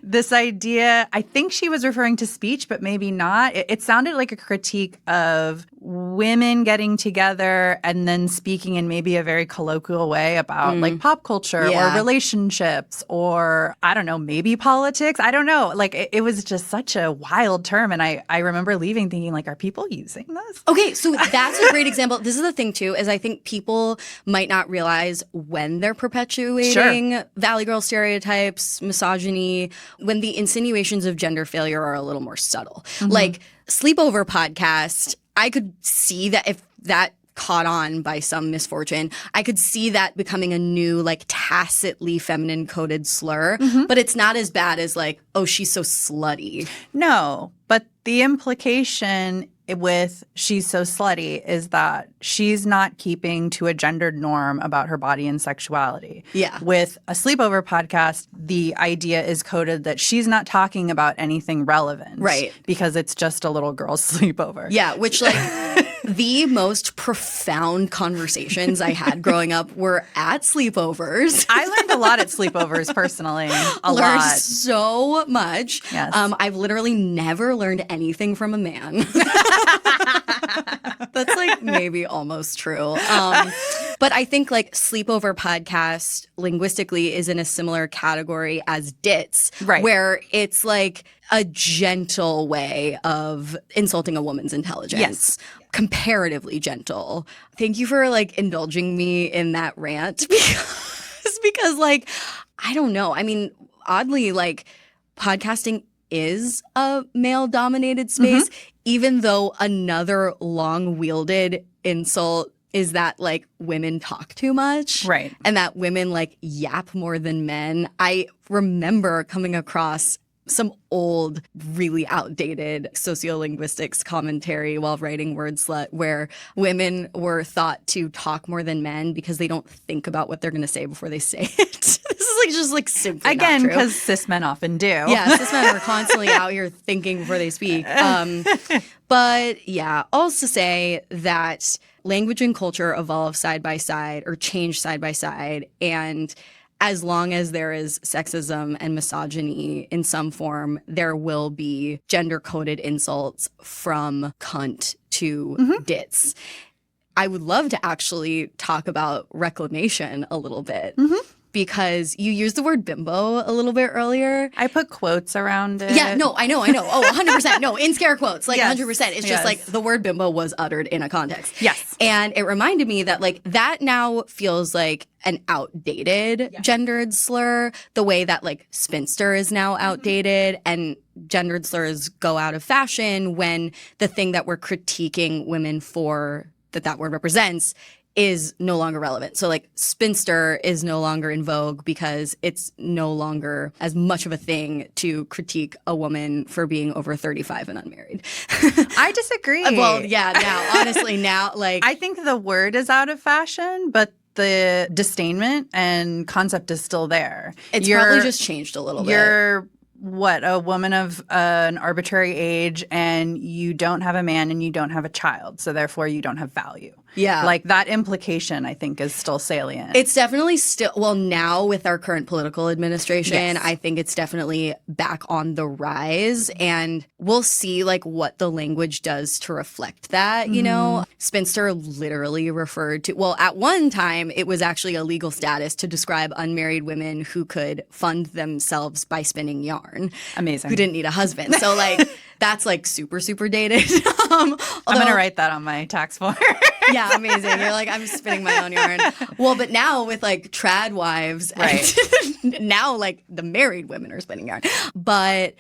This idea, I think she was referring to speech, but maybe not. It sounded like a critique of women getting together and then speaking in maybe a very colloquial way about like pop culture or relationships or, I don't know, maybe politics. I don't know. Like it was just such a wild term. And I remember leaving thinking like, are people using this? Okay, so that's a great example. This is the thing too, is I think people might not realize when they're perpetuating Valley Girl stereotypes, misogyny, when the insinuations of gender failure are a little more subtle. Like sleepover podcast, I could see that if that caught on by some misfortune, I could see that becoming a new, like, tacitly feminine coded slur. But it's not as bad as like, oh, she's so slutty. No, but the implication with she's so slutty is that she's not keeping to a gendered norm about her body and sexuality. Yeah. With a sleepover podcast, the idea is coded that she's not talking about anything relevant. Right. Because it's just a little girl's sleepover. Yeah, which, like, the most profound conversations I had growing up were at sleepovers. I learned a lot at sleepovers personally. A Learned lot. so much. Yes. I've literally never learned anything from a man. That's like maybe almost true. But I think like sleepover podcast linguistically is in a similar category as Ditz, right, where it's like a gentle way of insulting a woman's intelligence. Yes. Comparatively gentle. Thank you for like indulging me in that rant because like, I don't know. I mean, oddly, like podcasting is a male-dominated space, even though another long-wielded insult is that like women talk too much. Right. And that women like yap more than men. I remember coming across some old, really outdated sociolinguistics commentary while writing Word Slut, where women were thought to talk more than men because they don't think about what they're going to say before they say it. This is like just like simply again, not true. because cis men often do. Yeah, cis men are constantly out here thinking before they speak. But yeah, also say that language and culture evolve side by side or change side by side, and as long as there is sexism and misogyny in some form, there will be gender-coded insults from cunt to ditz. I would love to actually talk about reclamation a little bit because you used the word bimbo a little bit earlier. I put quotes around it. Yeah, no, I know. Oh, 100%. No, in scare quotes, like Yes. 100%. It's just like the word bimbo was uttered in a context. Yes. And it reminded me that like that now feels like an outdated gendered slur, the way that like spinster is now outdated and gendered slurs go out of fashion when the thing that we're critiquing women for that word represents is no longer relevant. So like spinster is no longer in vogue because it's no longer as much of a thing to critique a woman for being over 35 and unmarried. I disagree. Well, yeah, now, honestly, now, like. I think the word is out of fashion, but the disdainment and concept is still there. It's probably just changed a little bit. You're a woman of an arbitrary age, and you don't have a man and you don't have a child, so therefore you don't have value. Yeah. Like that implication, I think, is still salient. It's definitely still, well, now with our current political administration, Yes. I think it's definitely back on the rise. And we'll see like what the language does to reflect that, you know? Spinster literally referred to, well, at one time, it was actually a legal status to describe unmarried women who could fund themselves by spinning yarn. Amazing. Who didn't need a husband. So like, that's like super, super dated. I'm going to write that on my tax form. Yeah, amazing. You're like, I'm spinning my own yarn. Well, but now with like trad wives, Right. and now like the married women are spinning yarn. But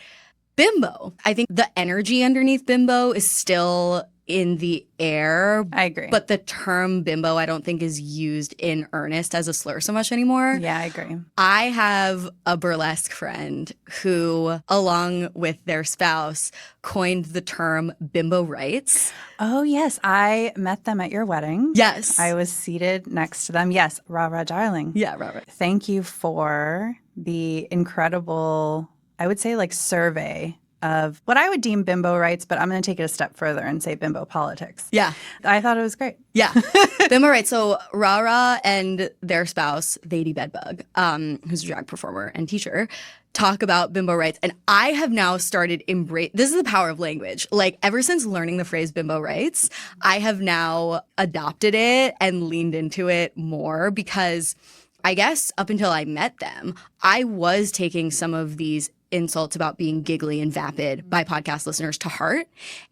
bimbo, I think the energy underneath bimbo is still in the air. I agree. But the term bimbo, I don't think is used in earnest as a slur so much anymore. Yeah, I agree. I have a burlesque friend who, along with their spouse, coined the term bimbo rights. Oh, yes. I met them at your wedding. Yes. I was seated next to them. Yes. Rah, rah, darling. Yeah, Robert. Thank you for the incredible, I would say, like survey of what I would deem bimbo rights, but I'm going to take it a step further and say bimbo politics. Yeah. I thought it was great. Yeah. Bimbo rights. So Rara and their spouse, Thady Bedbug, who's a drag performer and teacher, talk about bimbo rights. And I have now started this is the power of language. Like ever since learning the phrase bimbo rights, I have now adopted it and leaned into it more because I guess up until I met them, I was taking some of these insults about being giggly and vapid by podcast listeners to heart.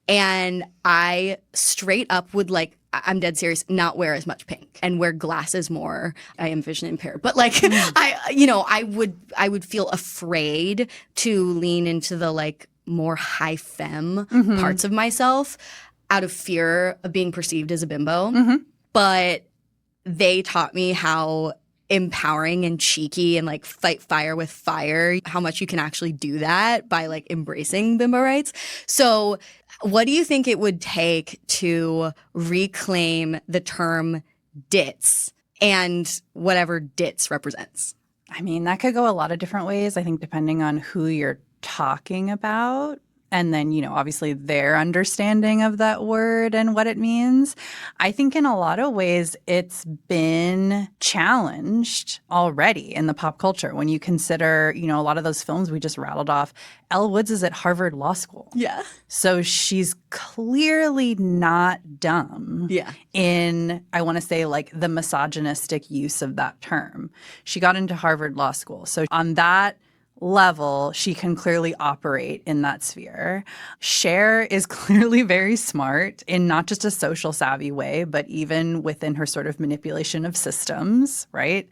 And I straight up would like, I'm dead serious, not wear as much pink and wear glasses more. I am vision impaired, but like I would feel afraid to lean into the like more high femme parts of myself out of fear of being perceived as a bimbo. but they taught me how empowering and cheeky and like fight fire with fire, how much you can actually do that by like embracing bimbo rights. So what do you think it would take to reclaim the term ditz and whatever ditz represents? I mean, that could go a lot of different ways, I think, depending on who you're talking about. And then, obviously their understanding of that word and what it means. I think in a lot of ways it's been challenged already in the pop culture. When you consider, a lot of those films we just rattled off, Elle Woods is at Harvard Law School. Yeah. So she's clearly not dumb in, I want to say, like the misogynistic use of that term. She got into Harvard Law School. So on that level, she can clearly operate in that sphere. Cher is clearly very smart in not just a social savvy way, but even within her sort of manipulation of systems, right?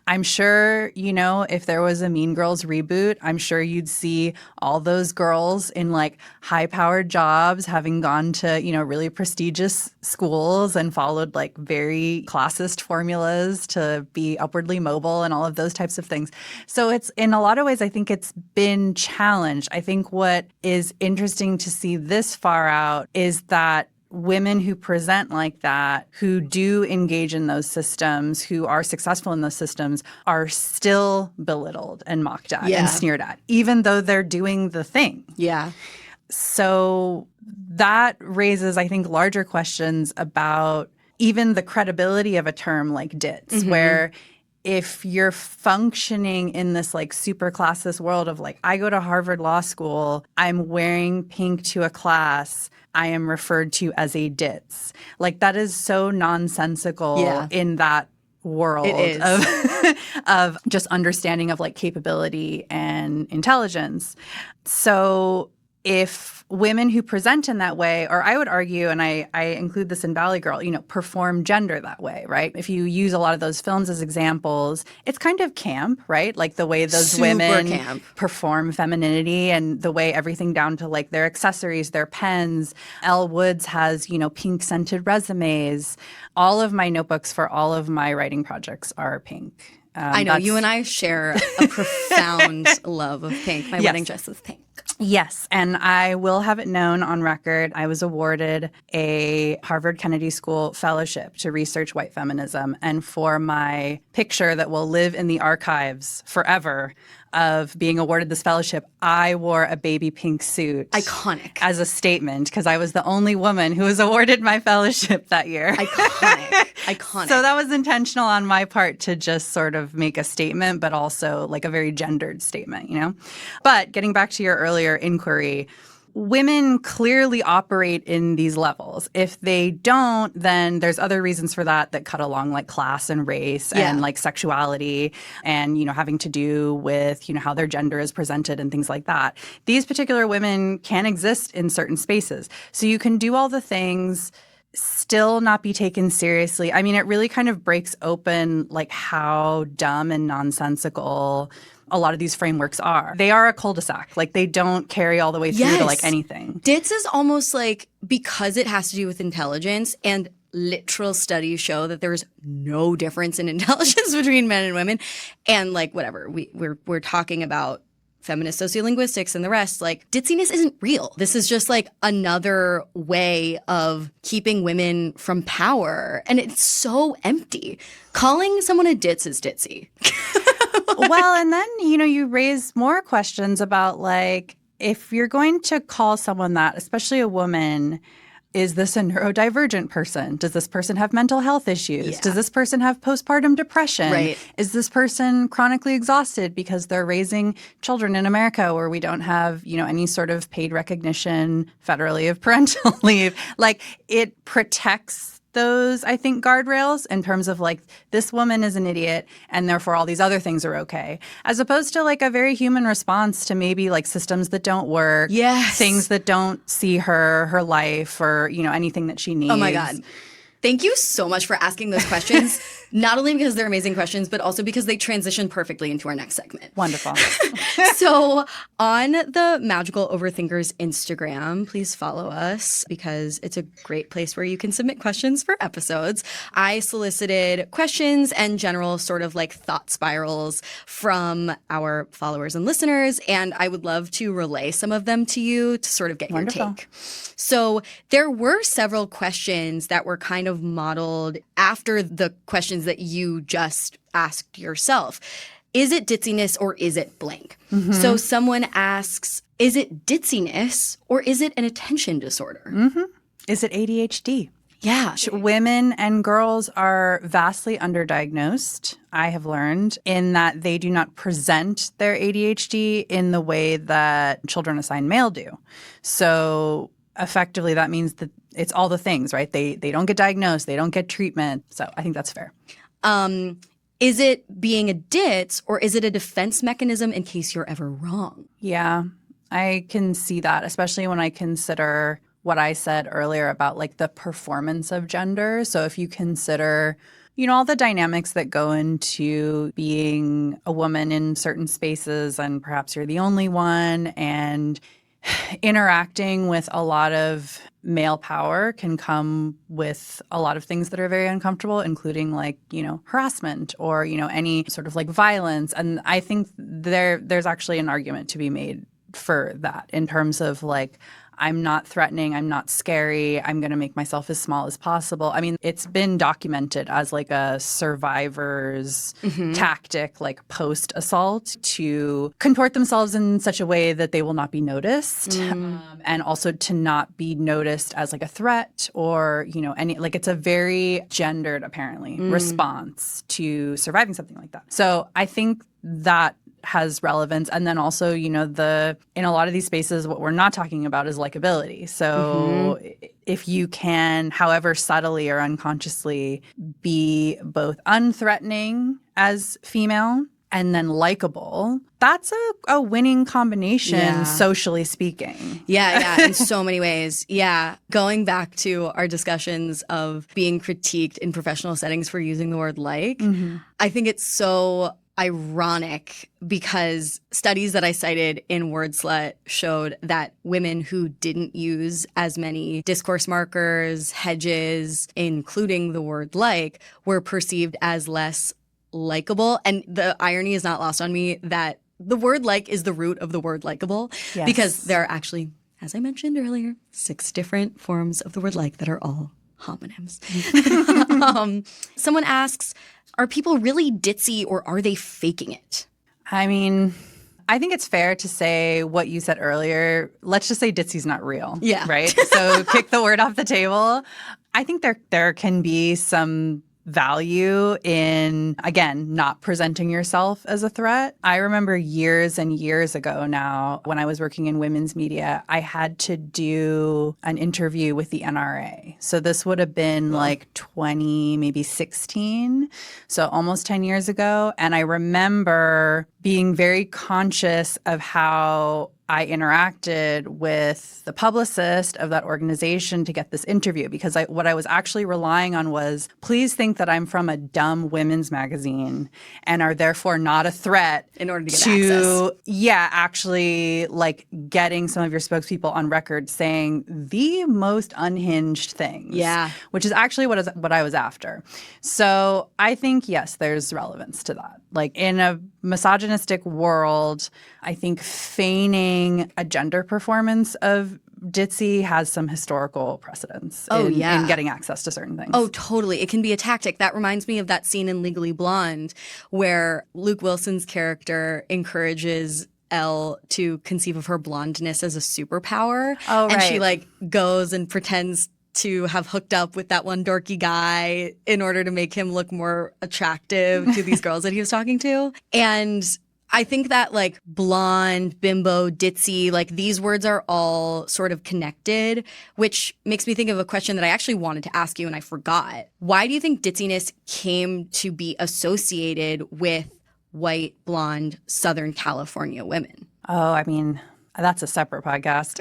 I'm sure, if there was a Mean Girls reboot, I'm sure you'd see all those girls in like high-powered jobs, having gone to, really prestigious schools and followed like very classist formulas to be upwardly mobile and all of those types of things. So it's, in a lot of ways, I think it's been challenged. I think what is interesting to see this far out is that women who present like that, who do engage in those systems, who are successful in those systems, are still belittled and mocked at and sneered at, even though they're doing the thing. Yeah. So that raises, I think, larger questions about even the credibility of a term like ditz, where if you're functioning in this like super classist world of like, I go to Harvard Law School, I'm wearing pink to a class, I am referred to as a ditz. Like that is so nonsensical in that world of just understanding of like capability and intelligence. So if women who present in that way, or I would argue, and I include this in Valley Girl, perform gender that way, right? If you use a lot of those films as examples, it's kind of camp, right? Like the way those women perform femininity and the way everything down to like their accessories, their pens. Elle Woods has, pink scented resumes. All of my notebooks for all of my writing projects are pink. I know. You and I share a profound love of pink. My wedding dress is pink. Yes, and I will have it known on record, I was awarded a Harvard Kennedy School fellowship to research white feminism. And for my picture that will live in the archives forever of being awarded this fellowship, I wore a baby pink suit. Iconic. As a statement, because I was the only woman who was awarded my fellowship that year. Iconic. So that was intentional on my part to just sort of make a statement, but also like a very gendered statement, But getting back to your earlier inquiry, women clearly operate in these levels. If they don't, then there's other reasons for that cut along like class and race and like sexuality and, having to do with, how their gender is presented and things like that. These particular women can exist in certain spaces. So you can do all the things, still not be taken seriously. I mean, it really kind of breaks open like how dumb and nonsensical a lot of these frameworks are. They are a cul-de-sac. Like they don't carry all the way through to like anything. Ditz is almost like, because it has to do with intelligence, and literal studies show that there's no difference in intelligence between men and women. And like whatever, we're talking about feminist sociolinguistics and the rest, like ditziness isn't real. This is just like another way of keeping women from power. And it's so empty. Calling someone a ditz is ditzy. Well, and then, you raise more questions about like, if you're going to call someone that, especially a woman, is this a neurodivergent person? Does this person have mental health issues? Yeah. Does this person have postpartum depression? Right. Is this person chronically exhausted because they're raising children in America where we don't have, any sort of paid recognition federally of parental leave? Like it protects those, I think, guardrails in terms of like, this woman is an idiot and therefore all these other things are okay. As opposed to like a very human response to maybe like systems that don't work, Yes. things that don't see her life or, anything that she needs. Oh my God. Thank you so much for asking those questions, not only because they're amazing questions, but also because they transition perfectly into our next segment. Wonderful. So on the Magical Overthinkers Instagram, please follow us because it's a great place where you can submit questions for episodes. I solicited questions and general sort of like thought spirals from our followers and listeners, and I would love to relay some of them to you to sort of get your take. So there were several questions that were kind of modeled after the questions that you just asked yourself. Is it ditziness or is it blank? Mm-hmm. So someone asks, is it ditziness or is it an attention disorder? Mm-hmm. Is it ADHD? Yeah. Women and girls are vastly underdiagnosed, I have learned, in that they do not present their ADHD in the way that children assigned male do. So effectively, that means that it's all the things, right? They don't get diagnosed. They don't get treatment. So I think that's fair. Is it being a ditz or is it a defense mechanism in case you're ever wrong? Yeah, I can see that, especially when I consider what I said earlier about like the performance of gender. So if you consider, you know, all the dynamics that go into being a woman in certain spaces and perhaps you're the only one, and interacting with a lot of male power can come with a lot of things that are very uncomfortable, including like, you know, harassment or, you know, any sort of like violence. And I think there's actually an argument to be made for that in terms of like, I'm not threatening, I'm not scary, I'm going to make myself as small as possible. I mean, it's been documented as like a survivor's tactic, like post-assault, to contort themselves in such a way that they will not be noticed, and also to not be noticed as like a threat or, you know, any, like it's a very gendered, apparently, response to surviving something like that. So I think that has relevance. And then also, you know, in a lot of these spaces, what we're not talking about is likability. So if you can, however subtly or unconsciously, be both unthreatening as female and then likable, that's a winning combination, socially speaking. Yeah, in so many ways. Yeah. Going back to our discussions of being critiqued in professional settings for using the word like, I think it's so ironic because studies that I cited in Word Slut showed that women who didn't use as many discourse markers, hedges, including the word like, were perceived as less likable. And the irony is not lost on me that the word like is the root of the word likable, because there are actually, as I mentioned earlier, 6 different forms of the word like that are all homonyms. Someone asks, are people really ditzy or are they faking it? I mean, I think it's fair to say what you said earlier. Let's just say ditzy's not real. Yeah. Right? So kick the word off the table. I think there can be some value in, again, not presenting yourself as a threat. I remember years and years ago now, when I was working in women's media, I had to do an interview with the NRA. So this would have been like 20, maybe 16. So almost 10 years ago. And I remember being very conscious of how I interacted with the publicist of that organization to get this interview, because what I was actually relying on was, please think that I'm from a dumb women's magazine and are therefore not a threat in order to get access. Yeah, actually like getting some of your spokespeople on record saying the most unhinged things. Yeah. Which is actually what I was after. So I think, yes, there's relevance to that. Like in a misogynistic world, I think feigning a gender performance of ditzy has some historical precedence in getting access to certain things. Oh, totally. It can be a tactic. That reminds me of that scene in Legally Blonde where Luke Wilson's character encourages Elle to conceive of her blondness as a superpower. Oh, right. And she like goes and pretends to have hooked up with that one dorky guy in order to make him look more attractive to these girls that he was talking to. And I think that like blonde, bimbo, ditzy, like these words are all sort of connected, which makes me think of a question that I actually wanted to ask you and I forgot. Why do you think ditziness came to be associated with white, blonde, Southern California women? Oh, I mean, That's a separate podcast.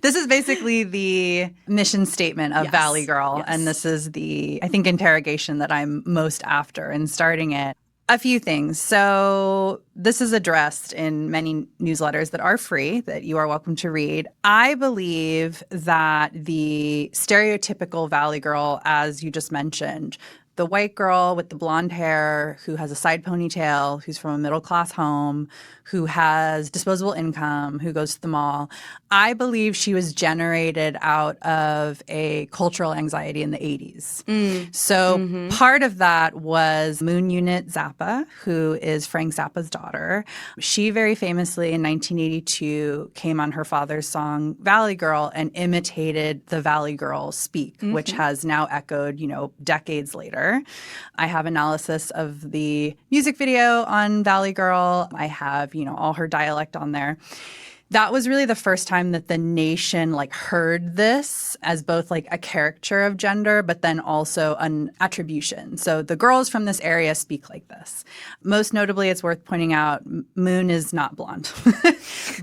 This is basically the mission statement of Valley Girl. Yes. And this is the, I think, interrogation that I'm most after in starting it. A few things. So this is addressed in many newsletters that are free, that you are welcome to read. I believe that the stereotypical Valley Girl, as you just mentioned, the white girl with the blonde hair who has a side ponytail, who's from a middle-class home, who has disposable income, who goes to the mall. I believe she was generated out of a cultural anxiety in the 80s. So part of that was Moon Unit Zappa, who is Frank Zappa's daughter. She very famously in 1982 came on her father's song Valley Girl and imitated the Valley Girl speak, which has now echoed, decades later. I have analysis of the music video on Valley Girl. I have, all her dialect on there. That was really the first time that the nation heard this as both a caricature of gender, but then also an attribution. So the girls from this area speak like this. Most notably, it's worth pointing out, Moon is not blonde.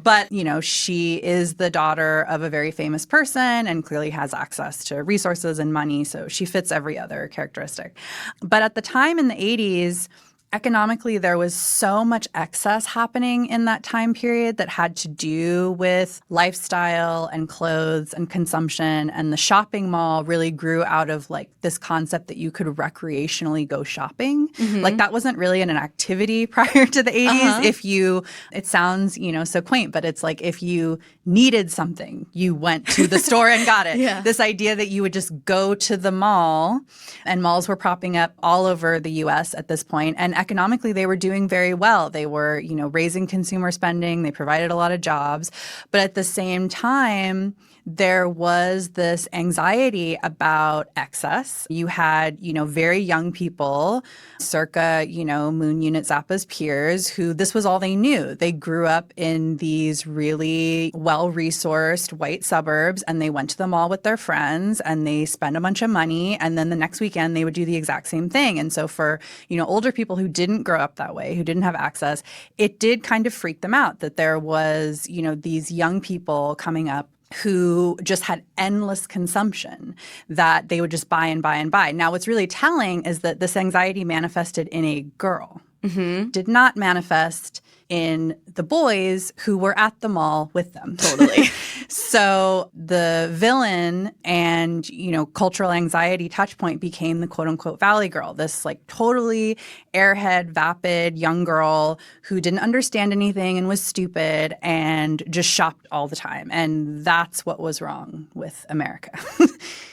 But, she is the daughter of a very famous person and clearly has access to resources and money. So she fits every other characteristic. But at the time in the 80s, economically, there was so much excess happening in that time period that had to do with lifestyle and clothes and consumption. And the shopping mall really grew out of this concept that you could recreationally go shopping. That wasn't really an activity prior to the 80s. If you, it sounds, so quaint, but it's if you needed something, you went to the store and got it. This idea that you would just go to the mall, and malls were propping up all over the U.S. at this point. And economically, they were doing very well. They were, raising consumer spending. They provided a lot of jobs. But at the same time, there was this anxiety about excess. You had, very young people, circa, Moon Unit Zappa's peers, who this was all they knew. They grew up in these really well-resourced white suburbs, and they went to the mall with their friends, and they spent a bunch of money, and then the next weekend they would do the exact same thing. And so for, older people who didn't grow up that way, who didn't have access, it did kind of freak them out that there was, these young people coming up who just had endless consumption that they would just buy and buy and buy. Now, what's really telling is that this anxiety manifested in a girl, did not manifest in the boys who were at the mall with them. Totally. So the villain and, cultural anxiety touch point became the quote unquote Valley Girl, this totally airhead, vapid young girl who didn't understand anything and was stupid and just shopped all the time. And that's what was wrong with America.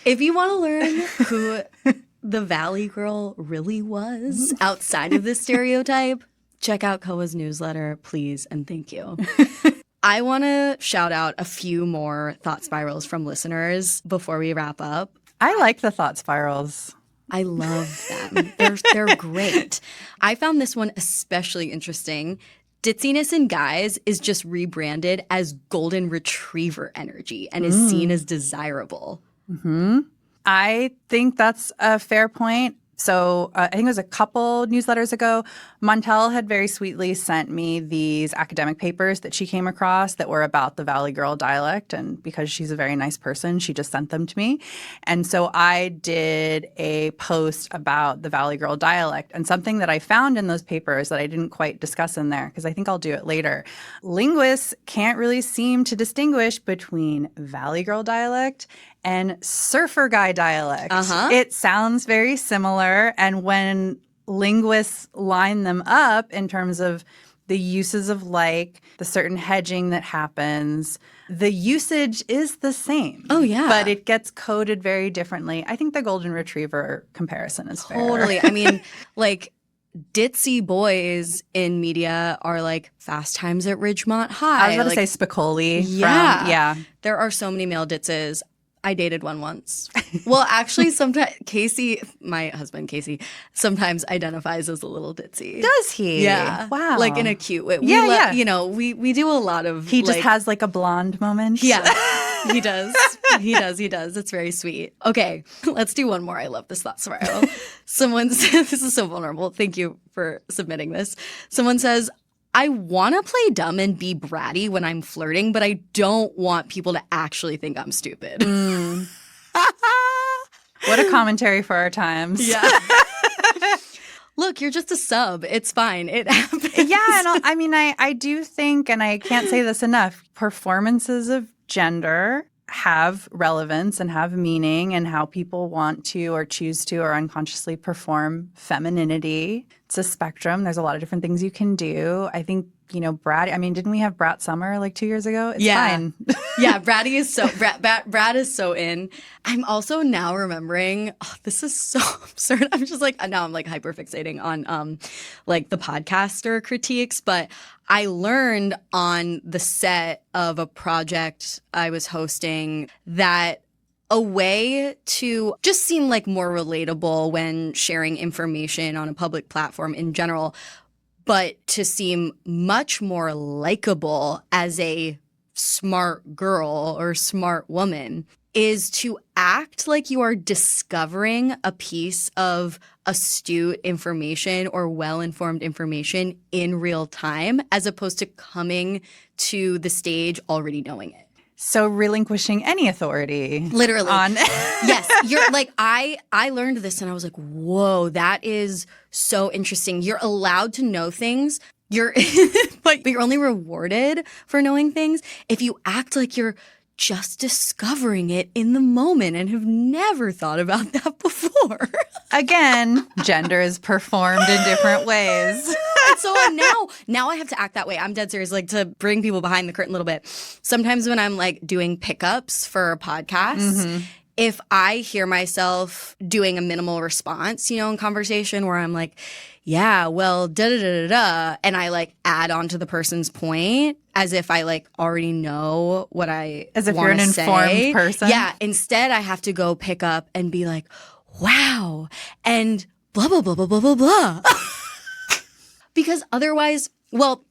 If you want to learn who the Valley Girl really was outside of this stereotype, check out Koa's newsletter, please, and thank you. I want to shout out a few more thought spirals from listeners before we wrap up. I like the thought spirals. I love them. They're great. I found this one especially interesting. Ditziness in guys is just rebranded as golden retriever energy and is seen as desirable. I think that's a fair point. So I think it was a couple newsletters ago, Montell had very sweetly sent me these academic papers that she came across that were about the Valley Girl dialect. And because she's a very nice person, she just sent them to me. And so I did a post about the Valley Girl dialect. And something that I found in those papers that I didn't quite discuss in there, because I think I'll do it later, linguists can't really seem to distinguish between Valley Girl dialect and surfer guy dialect. It sounds very similar. And when linguists line them up in terms of the uses of the certain hedging that happens, the usage is the same. Oh, yeah. But it gets coded very differently. I think the golden retriever comparison is fair. Totally. I mean, ditzy boys in media are Fast Times at Ridgemont High. I was about to say Spicoli. Yeah. There are so many male ditzes. I dated one once. Well, actually, sometimes Casey, my husband Casey, sometimes identifies as a little ditzy. Does he? Yeah. Wow. In a cute way. Yeah. We do a lot of. He just has a blonde moment. Yeah, he does. He does. It's very sweet. Okay, let's do one more. I love this thought spiral. Someone says, this is so vulnerable. Thank you for submitting this. Someone says, I want to play dumb and be bratty when I'm flirting, but I don't want people to actually think I'm stupid. What a commentary for our times. Yeah. Look, you're just a sub. It's fine. It happens. Yeah, and I mean, I do think, and I can't say this enough, performances of gender have relevance and have meaning and how people want to or choose to or unconsciously perform femininity. It's a spectrum. There's a lot of different things you can do. I think, brat. I mean, didn't we have Brat Summer like 2 years ago? It's fine. Yeah, bratty is so brat is so in. I'm also now remembering, this is so absurd. I'm just like, now I'm like hyper fixating on like the podcaster critiques, but I learned on the set of a project I was hosting that a way to just seem like more relatable when sharing information on a public platform in general, but to seem much more likable as a smart girl or smart woman is to act like you are discovering a piece of astute information or well-informed information in real time, as opposed to coming to the stage already knowing it. So relinquishing any authority. Literally. On Yes. You're like, I learned this and I was like, whoa, that is so interesting. You're allowed to know things. But you're only rewarded for knowing things if you act like you're just discovering it in the moment and have never thought about that before. Again, gender is performed in different ways. And so now I have to act that way. I'm dead serious, like to bring people behind the curtain a little bit. Sometimes when I'm like doing pickups for a podcast, if I hear myself doing a minimal response, in conversation where I'm like, yeah, well, da-da-da-da-da, and I like add on to the person's point as if I like already know what I As if you're an informed person? Yeah, instead I have to go pick up and be like, wow, and blah, blah, blah, blah, blah, blah, blah. Because otherwise, well,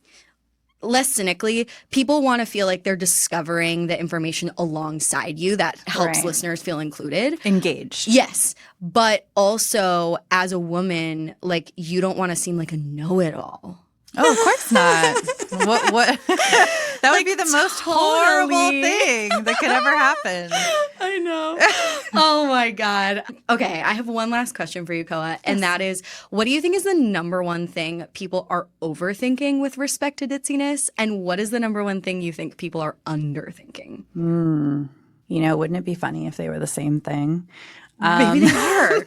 less cynically, people want to feel like they're discovering the information alongside you. That helps listeners feel included. Engaged. Yes. But also, as a woman, like, you don't want to seem like a know-it-all. Oh, of course not. What? That would be the most horrible thing that could ever happen. I know. Oh my God. Okay, I have one last question for you, Koa, and that is, what do you think is the number one thing people are overthinking with respect to ditziness, and what is the number one thing you think people are underthinking? Wouldn't it be funny if they were the same thing? Maybe they are.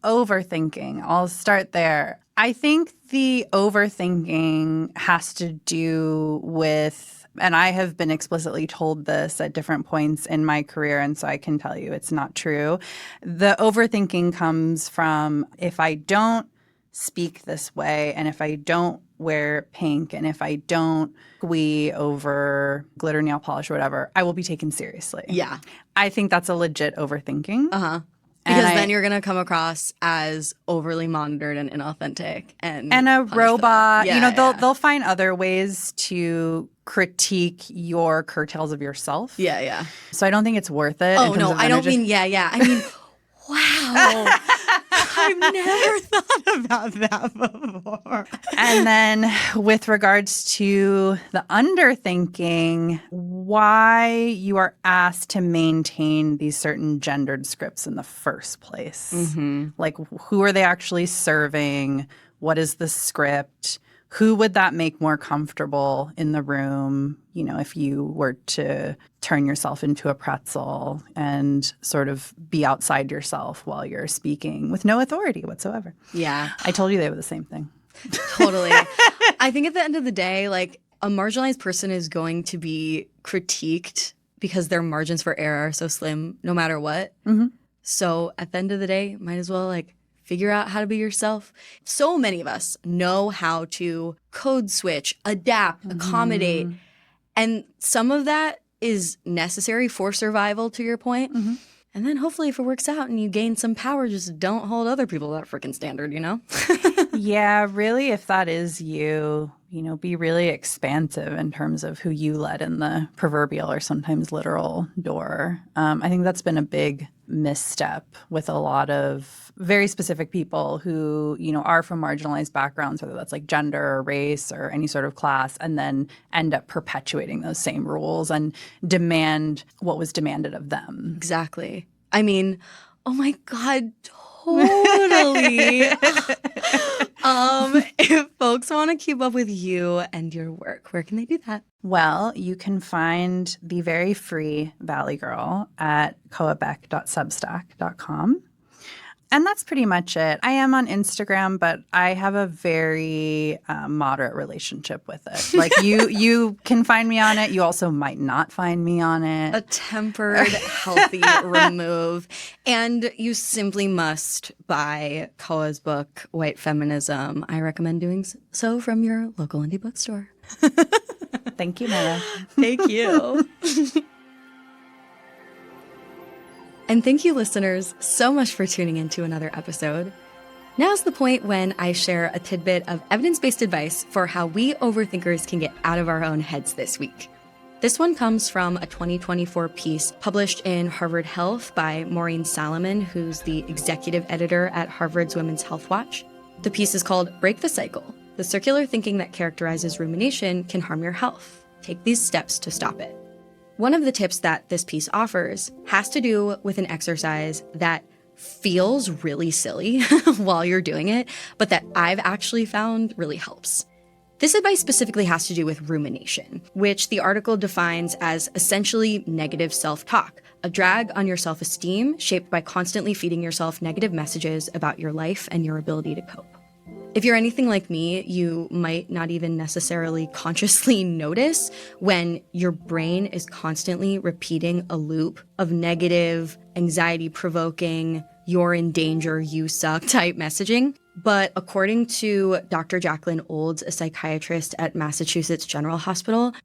Overthinking. I'll start there. I think the overthinking has to do with, and I have been explicitly told this at different points in my career, and so I can tell you it's not true. The overthinking comes from, if I don't speak this way, and if I don't wear pink, and if I don't squee over glitter nail polish or whatever, I will be taken seriously. Yeah. I think that's a legit overthinking. Uh-huh. Because then you're going to come across as overly monitored and inauthentic and a robot. Yeah, they'll find other ways to critique your curtails of yourself. Yeah, yeah. So I don't think it's worth it. Oh, no, I don't mean, yeah. I mean, wow. I've never thought about that before. And then with regards to the underthinking, why you are asked to maintain these certain gendered scripts in the first place. Like, who are they actually serving? What is the script? Who would that make more comfortable in the room, if you were to turn yourself into a pretzel and sort of be outside yourself while you're speaking with no authority whatsoever? Yeah. I told you they were the same thing. Totally. I think at the end of the day, like, a marginalized person is going to be critiqued because their margins for error are so slim no matter what. So at the end of the day, might as well, like, figure out how to be yourself. So many of us know how to code switch, adapt, accommodate. And some of that is necessary for survival, to your point. And then hopefully if it works out and you gain some power, just don't hold other people to that freaking standard, Yeah, really, if that is you, be really expansive in terms of who you let in the proverbial or sometimes literal door. I think that's been a big misstep with a lot of very specific people who, are from marginalized backgrounds, whether that's like gender or race or any sort of class, and then end up perpetuating those same rules and demand what was demanded of them. Exactly. I mean, oh my God, totally. If folks want to keep up with you and your work, where can they do that? Well, you can find the very free Valley Girl at koabeck.substack.com. And that's pretty much it. I am on Instagram, but I have a very moderate relationship with it. Like you can find me on it. You also might not find me on it. A tempered, healthy remove. And you simply must buy Koa's book, White Feminism. I recommend doing so from your local indie bookstore. Thank you, Mara. Thank you. And thank you, listeners, so much for tuning in to another episode. Now's the point when I share a tidbit of evidence-based advice for how we overthinkers can get out of our own heads this week. This one comes from a 2024 piece published in Harvard Health by Maureen Salomon, who's the executive editor at Harvard's Women's Health Watch. The piece is called Break the Cycle. The circular thinking that characterizes rumination can harm your health. Take these steps to stop it. One of the tips that this piece offers has to do with an exercise that feels really silly while you're doing it, but that I've actually found really helps. This advice specifically has to do with rumination, which the article defines as essentially negative self-talk, a drag on your self-esteem shaped by constantly feeding yourself negative messages about your life and your ability to cope. If you're anything like me, you might not even necessarily consciously notice when your brain is constantly repeating a loop of negative, anxiety-provoking, you're in danger, you suck type messaging. But according to Dr. Jacqueline Olds, a psychiatrist at Massachusetts General Hospital,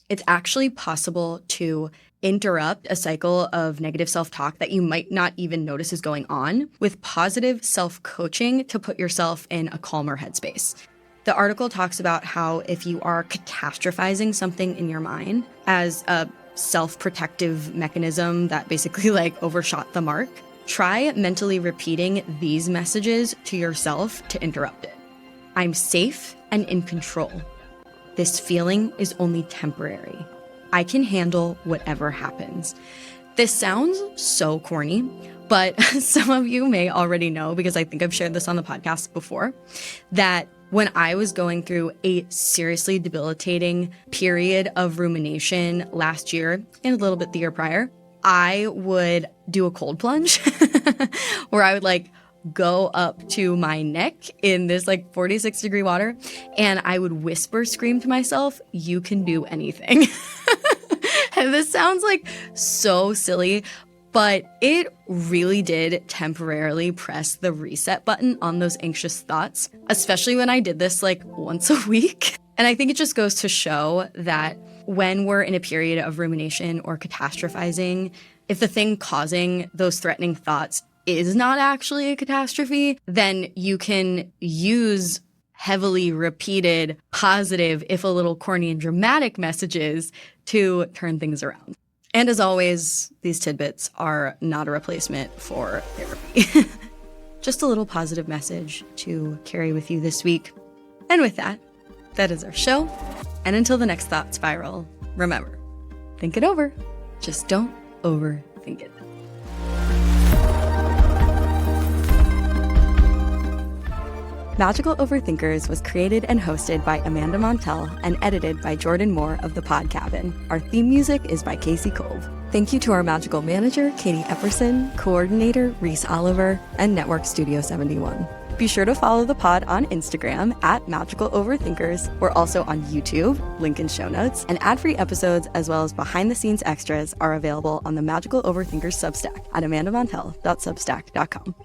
it's actually possible to interrupt a cycle of negative self-talk that you might not even notice is going on with positive self-coaching to put yourself in a calmer headspace. The article talks about how if you are catastrophizing something in your mind as a self-protective mechanism that basically overshot the mark, try mentally repeating these messages to yourself to interrupt it. I'm safe and in control. This feeling is only temporary. I can handle whatever happens. This sounds so corny, but some of you may already know, because I think I've shared this on the podcast before, that when I was going through a seriously debilitating period of rumination last year and a little bit the year prior, I would do a cold plunge where I would go up to my neck in this 46 degree water, and I would whisper scream to myself, "You can do anything." And this sounds so silly, but it really did temporarily press the reset button on those anxious thoughts, especially when I did this once a week. And I think it just goes to show that when we're in a period of rumination or catastrophizing, if the thing causing those threatening thoughts is not actually a catastrophe, then you can use heavily repeated, positive, if a little corny and dramatic messages to turn things around. And as always, these tidbits are not a replacement for therapy. Just a little positive message to carry with you this week. And with that, that is our show. And until the next thought spiral, remember, think it over. Just don't overthink it. Magical Overthinkers was created and hosted by Amanda Montell and edited by Jordan Moore of The Pod Cabin. Our theme music is by Casey Cove. Thank you to our magical manager, Katie Epperson, coordinator, Reese Oliver, and Network Studio 71. Be sure to follow the pod on Instagram at Magical Overthinkers. We're also on YouTube, link in show notes, and ad-free episodes as well as behind-the-scenes extras are available on the Magical Overthinkers Substack at amandamontell.substack.com.